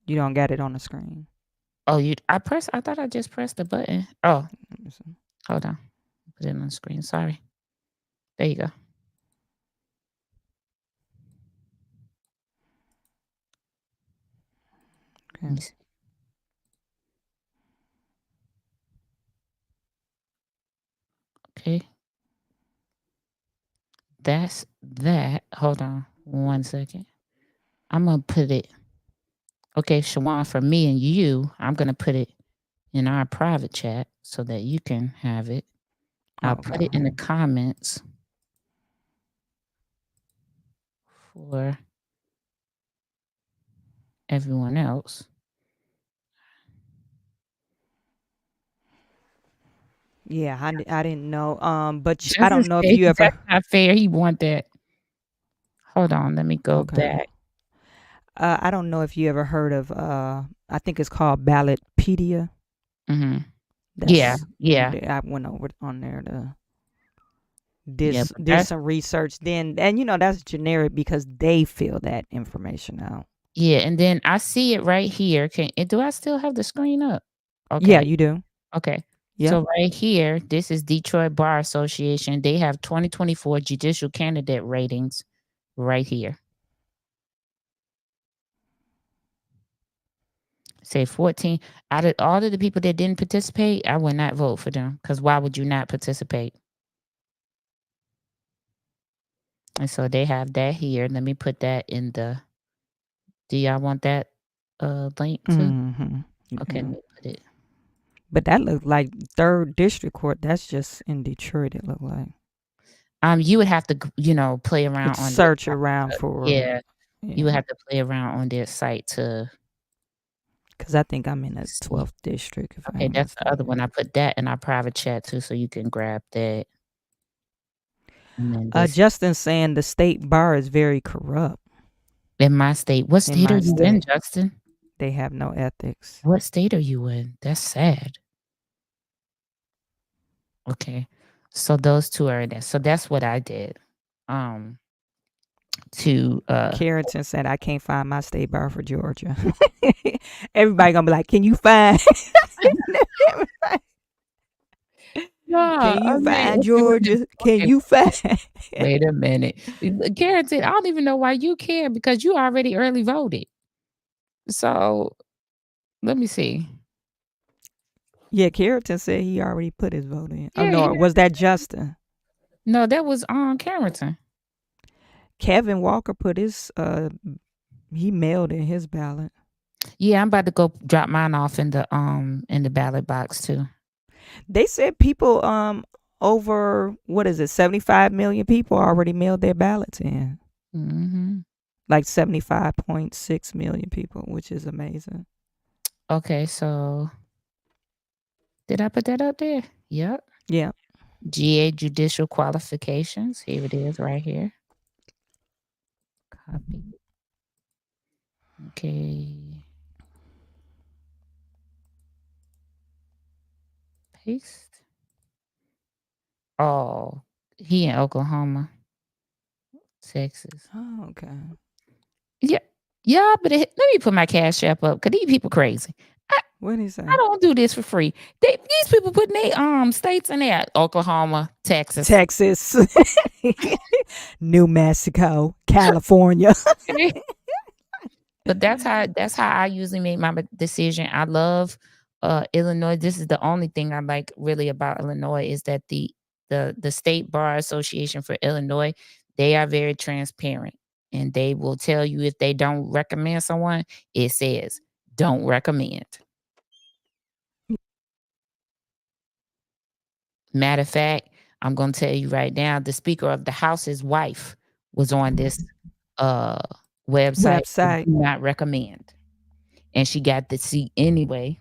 You don't got it on the screen. Oh, I thought I just pressed the button. Oh, Let me see. hold on. Put it on the screen. Sorry. There you go. Let me Okay. see. Okay. That's that. Hold on 1 second. I'm going to put it. Okay, Chawanne, for me and you, I'm going to put it in our private chat so that you can have it. I'll put it in the comments for everyone else. Yeah, I didn't know. But I Doesn't don't know if say you that's ever. not fair. He want that. Hold on, let me go Okay. back. I don't know if you ever heard of. I think it's called Ballotpedia. Hmm. Yeah, That's. yeah, I went over on there to yeah. did But did some research. Then and that's generic because they fill that information out. yeah, and then I see it right here. Do I still have the screen up? Yeah, Okay, you do. okay. Yep. So right here, this is Detroit Bar Association. They have 2024 judicial candidate ratings right here. Say 14 out of all of the people that didn't participate, I would not vote for them because why would you not participate? And so they have that here. Let me put that in the. Do y'all want that link too? Mm-hmm. Okay, Yeah. let me put it. But that looked like third district court. That's just in Detroit. It looked like. You would have to, play around It's on this. search around for. Yeah. You would Yeah, have to play around on their site to because I think I'm in the see. 12th district, if I Okay, ain't that's the other one. mistaken. I put that in our private chat too, so you can grab that. And then this Justin saying the state bar is very corrupt in my state. What in state are my you in, state. Justin? They have no ethics. What state are you in? That's sad. Okay. So those two are in there. So that's what I did. Um to Carrington said, I can't find my state bar for Georgia. Everybody gonna be like, can you find? yeah, Can I you mean, find if you in Georgia? Can okay, you find? wait a minute. Carrington, I don't even know why you care because you already early voted. So let me see. Yeah, Carrington said he already put his vote in. Oh Yeah, no, he was that Justin? no, that was Carrington. Kevin Walker put his he mailed in his ballot. Yeah, I'm about to go drop mine off in the ballot box too. They said people over what is it, 75 million people already mailed their ballots in. Hmm. Like 75.6 million people, which is amazing. Okay, so did I put that up there? Yep. Yeah. GA judicial qualifications. Here it is right here. Copy. Okay. Paste. Oh, he in Oklahoma, Texas. Oh, okay. Yeah. Yeah, but let me put my cash app up because these people crazy. What did he say? I don't do this for free. These people putting their states in there. Oklahoma, Texas. Texas, New Mexico, California. But that's how I usually make my decision. I love Illinois. This is the only thing I like really about Illinois is that the State Bar Association for Illinois, they are very transparent and they will tell you if they don't recommend someone, it says don't recommend. Matter of fact, I'm gonna tell you right now, the Speaker of the House's wife was on this uh website, do Website. not recommend. And she got the seat anyway.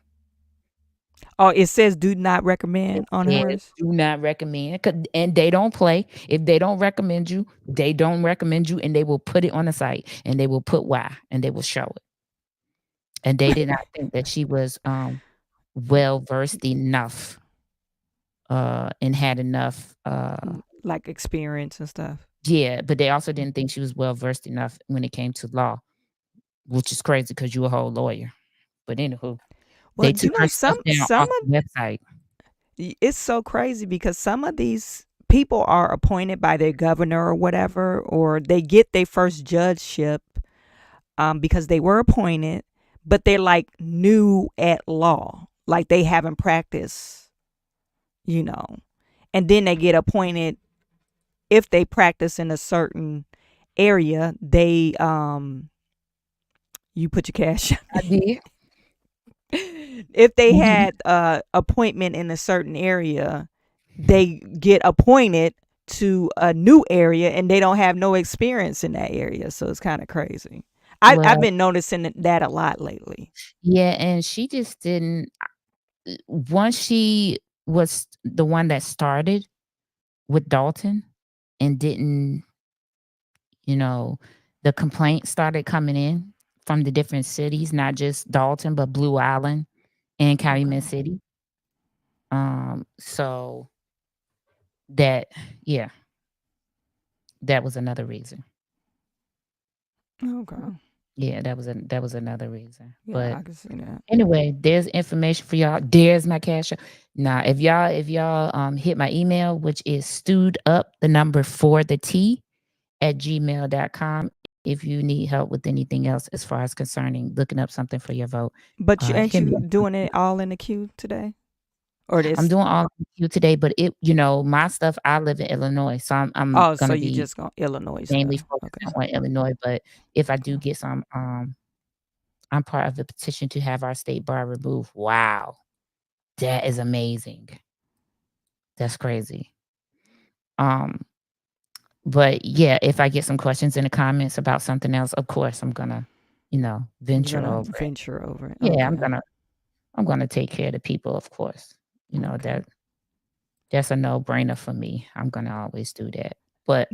Oh, it says do not recommend It on says hers. do not recommend, and they don't play. If they don't recommend you, they don't recommend you, and they will put it on the site, and they will put why, and they will show it. And they did not think that she was well versed enough and had enough Like experience and stuff. yeah, but they also didn't think she was well versed enough when it came to law, which is crazy because you're a whole lawyer. But anywho, Well, they took her stuff down some off the website. it's so crazy because some of these people are appointed by their governor or whatever, or they get their first judgeship because they were appointed, but they're like new at law, like they haven't practiced, you know, and then they get appointed if they practice in a certain area. They you put your cash. I did. If they Mhm. had appointment in a certain area, they get appointed to a new area and they don't have no experience in that area, so it's kind of crazy. I've Well, been noticing that a lot lately. yeah, and she just didn't. Once she was the one that started with Dalton and didn't, you know, the complaints started coming in from the different cities, not just Dalton, but Blue Island and Calumet Okay. City. So that, yeah, that was another reason. Okay. Yeah, that was another reason. Yeah, But I can see that. anyway, there's information for y'all. There's my cash app. Now, if y'all hit my email, which is stewed up the number 4 the T at gmail.com. If you need help with anything else as far as concerning looking up something for your vote, But ain't hit me you up. doing it all in the queue today? Or I'm this? doing all of you today, but my stuff. I live in Illinois, so I'm Oh, so gonna you be just going Illinois mainly stuff. Okay. focusing on Illinois. But if I do Okay. get some, I'm part of the petition to have our state bar removed. Wow, that is amazing. That's crazy. Um, But yeah, if I get some questions in the comments about something else, of course I'm gonna, You're venture gonna over it. venture over it. Yeah, Okay. I'm gonna take care of the people, of course. Okay. That's a no-brainer for me. I'm gonna always do that. But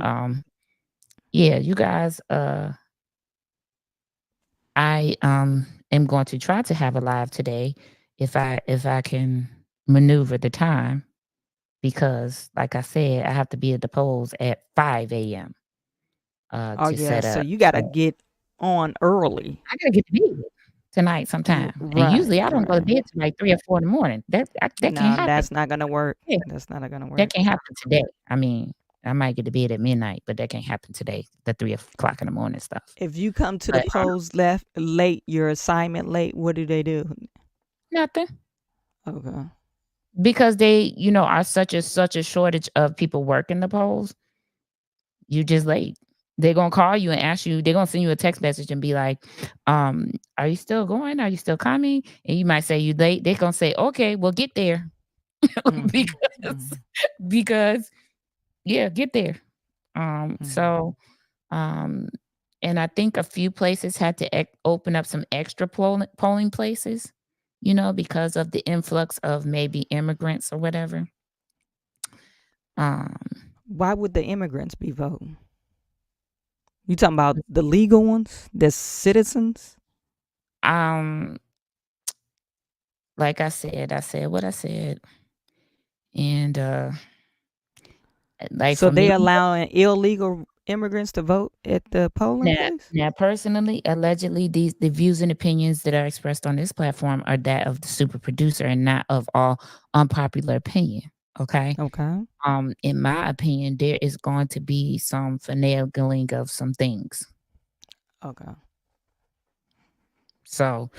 yeah, you guys, I am going to try to have a live today if I can maneuver the time because like I said, I have to be at the polls at 5 a.m. Oh To yeah. set So up. you gotta So get on early. I gotta get to bed tonight sometime. And Right. usually I don't go to Right. bed till like 3 or 4 in the morning. That can't No, happen. that's not gonna work. Yeah, That's not gonna that work. can't happen today. I mean, I might get to bed at midnight, but that can't happen today, the 3 o'clock in the morning stuff. If you come to the But polls left late, your assignment late, what do they do? nothing. Okay. Because they, are such a shortage of people working the polls, you just late. They're gonna call you and ask you, they're gonna send you a text message and be like, are you still going? Are you still coming? And you might say you late. They're gonna say, okay, well get there. Mhm. because Mhm. because yeah, get there. Mhm. So um and I think a few places had to open up some extra polling places, because of the influx of maybe immigrants or whatever. Um Why would the immigrants be voting? You talking about the legal ones, the citizens? um like I said what I said. And like So for they me, allowing illegal immigrants to vote at the polling now, place? now personally, allegedly, the views and opinions that are expressed on this platform are that of the super producer and not of all unpopular opinion. Okay. Okay. In my opinion, there is going to be some finagling of some things. Okay. So,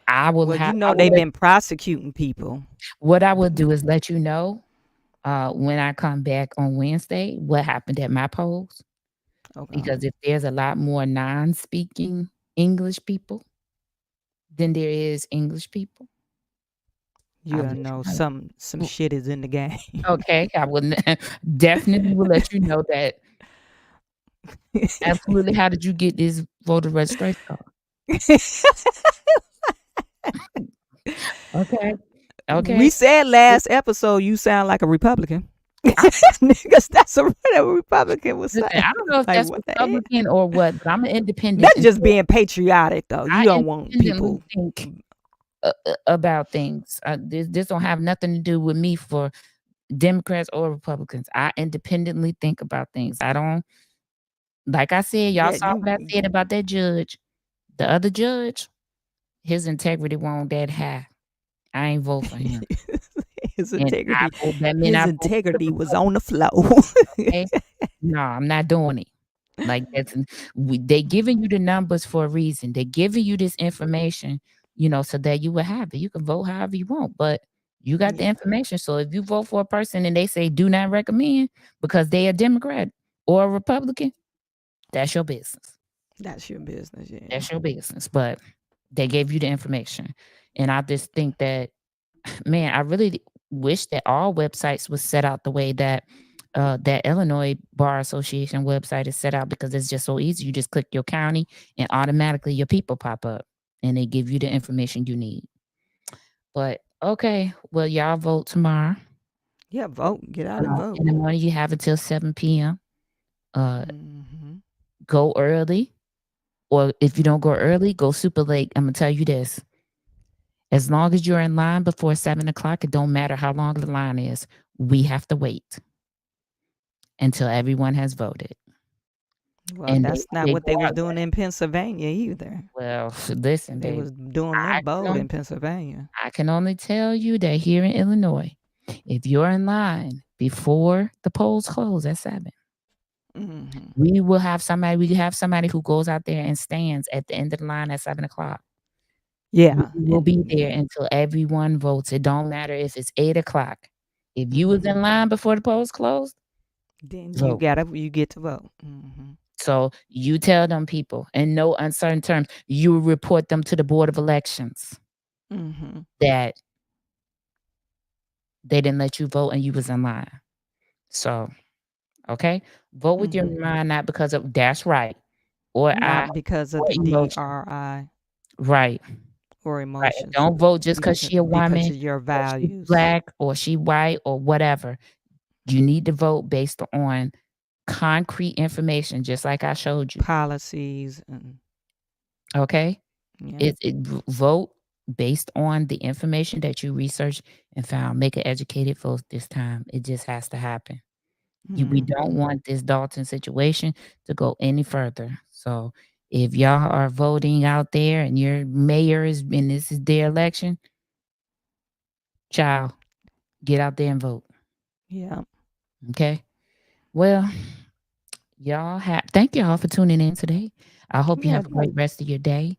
I will Well, have you know they've been prosecuting people. what I will do is let you know when I come back on Wednesday what happened at my polls. Okay. Because if there's a lot more non-speaking English people than there is English people, You I'll don't let know you some know. shit is in the game. Okay, I will definitely will let you know that. Absolutely. How did you get this voter registration card? Okay. We Okay. said It- last episode you sound like a Republican. I, Niggas, that's what a Republican would listen, say. I don't know if Like that's what the heck? Republican or what, but I'm an independent That's just until being patriotic, though. You I don't want independently people. think about things. This don't have nothing to do with me for Democrats or Republicans. I independently think about things. I don't like I said, y'all Yeah, saw what I said about that judge. The other judge, his integrity wasn't that high. I ain't vote for him. his And integrity, that mean his I vote for the integrity was Republican, on the floor. okay? No, I'm not doing it. Like they giving you the numbers for a reason. They giving you this information, so that you will have it. You can vote however you want, but you got the Yeah, information. So if you vote for a person and they say do not recommend because they a Democrat or a Republican, that's your business. that's your business. Yeah. That's your business. But they gave you the information. And I just think that, man, I really wish that all websites was set out the way that that Illinois Bar Association website is set out because it's just so easy. You just click your county and automatically your people pop up and they give you the information you need. But okay, well, y'all vote tomorrow. Yeah, vote. Get out and vote. In the morning, you have until 7 p.m. Uh, Hmm. go early, or if you don't go early, go super late. I'm gonna tell you this: as long as you're in line before 7 o'clock, it don't matter how long the line is. We have to wait until everyone has voted. Well, And that's not they what go they was out there. doing in Pennsylvania either. Well, listen, They baby. was doing I that can vote only, in Pennsylvania. I can only tell you that here in Illinois, if you're in line before the polls close at 7, Hmm. we have somebody who goes out there and stands at the end of the line at 7 o'clock. We Yeah, will and be there until everyone votes. It don't matter if it's 8 o'clock. If you was in line before the polls closed, then vote. you get to vote. Hmm. So you tell them people in no uncertain terms, you report them to the Board of Elections Hmm. that they didn't let you vote and you was in line. So Okay? Vote with your mind, not because of that's right. Or Not because of or the emotion. DRI Right. or Right. emotions. Don't vote just because she a Because woman of your or she values, black or she white or whatever. You need to vote based on concrete information, just like I showed you. policies, and Okay? yeah. Vote based on the information that you researched and found. Make an educated vote this time. It just has to happen. We don't want this Dalton situation to go any further. So if y'all are voting out there and your mayor and this is their election, child, get out there and vote. Yeah. Okay? Well, thank y'all for tuning in today. I hope you Yeah. have a great rest of your day.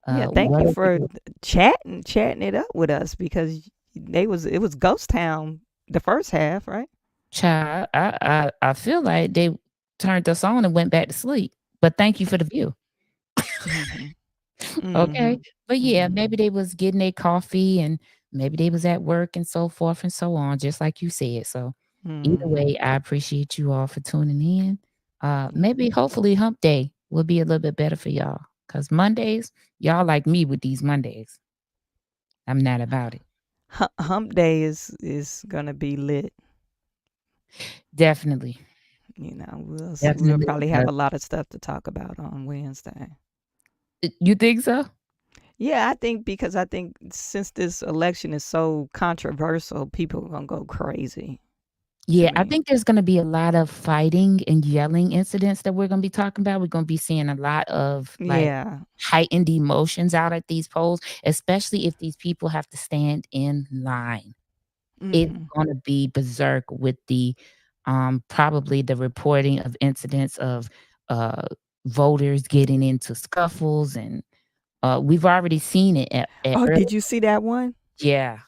Yeah. Thank you What for chatting it up with us, because it was ghost town the first half, right? child, I feel like they turned us on and went back to sleep. But thank you for the view. Mhm. Okay. Mhm. But yeah, Mhm. maybe they was getting their coffee and maybe they was at work and so forth and so on, just like you said. So either Mhm. way, I appreciate you all for tuning in. Maybe hopefully hump day will be a little bit better for y'all. Cause Mondays, y'all like me with these Mondays. I'm not about it. Hump day is gonna be lit. Definitely. We'll Definitely. probably have a lot of stuff to talk about on Wednesday. You think so? Yeah, because I think since this election is so controversial, people are gonna go crazy. Yeah, I Me. think there's gonna be a lot of fighting and yelling incidents that we're gonna be talking about. We're gonna be seeing a lot of, like, Yeah. heightened emotions out at these polls, especially if these people have to stand in line. It's Mhm. gonna be berserk with probably the reporting of incidents of, uh, voters getting into scuffles, and, we've already seen it at Oh, early. did you see that one? Yeah.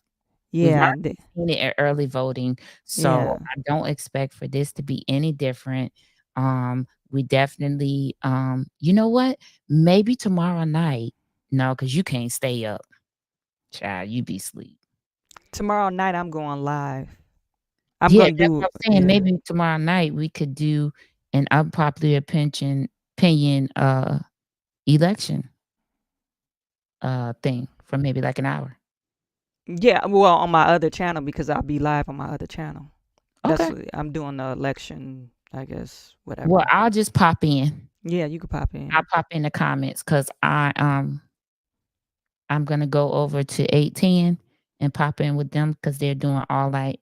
We've Yeah. already seen it at early voting, so Yeah. I don't expect for this to be any different. We definitely, you know what? Maybe tomorrow night. No, because you can't stay up. Child, you be asleep. Tomorrow night I'm going live. I'm Yeah, gonna that's do what I'm saying. yeah. Maybe tomorrow night we could do an unpopular opinion election thing for maybe like an hour. Yeah, well, on my other channel, because I'll be live on my other channel. Okay. I'm doing the election, I guess, Well, whatever. I'll just pop in. Yeah, you could pop in. I'll pop in the comments because I'm gonna go over to 810 and pop in with them because they're doing all night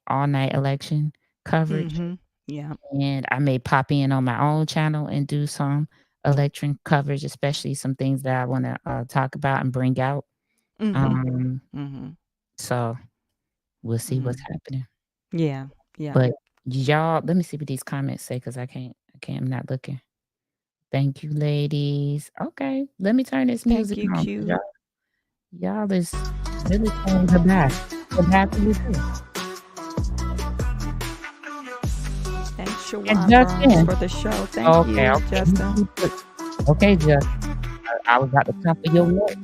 election coverage. Mhm. Yeah. And I may pop in on my own channel and do some election coverage, especially some things that I want to talk about and bring out. Mhm. Um, Mhm. so we'll see what's Mhm. happening. Yeah. Yeah. But y'all, let me see what these comments say because I can't. I'm not looking. Thank you, ladies. Okay, let me turn this Thank music you, on. 'Cause Q. y'all is really playing goodbye. Goodbye to you too. Thanks, And Chawanne Burns, Justin. for the show. Thank Okay, you, okay. Justin. Okay, Justin. I was about to come for your neck.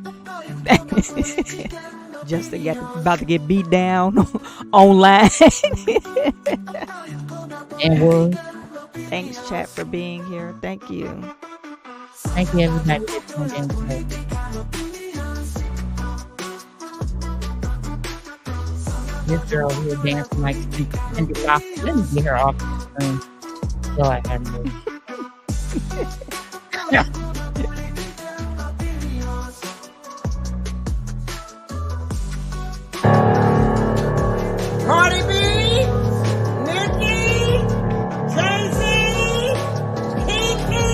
Justin about to get beat down online. And well, Thanks, chat, for being here. Thank you. thank you everybody that tuned in today. This girl here dancing like Cindy Lauper. Let me get her off the screen. Lord have mercy. Cardi B, Nicki, Jay-Z, Kiki,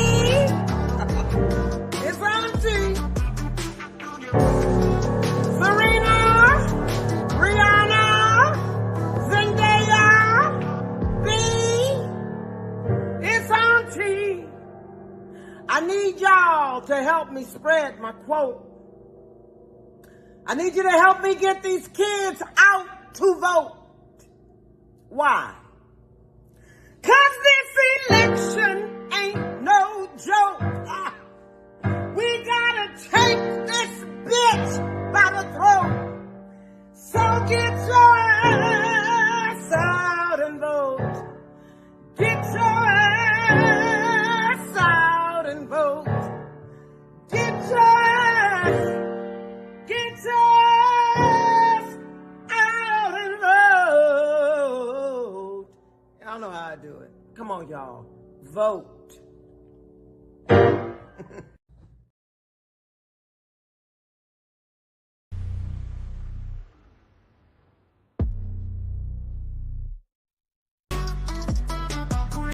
it's Auntie, Serena, Rihanna, Zendaya, B, it's Auntie. I need y'all to help me spread my quote. I need you to help me get these kids out to vote. Why? 'Cause this election ain't no joke. We gotta take this bitch by the throat. So get your ass out and vote. Get your ass vote.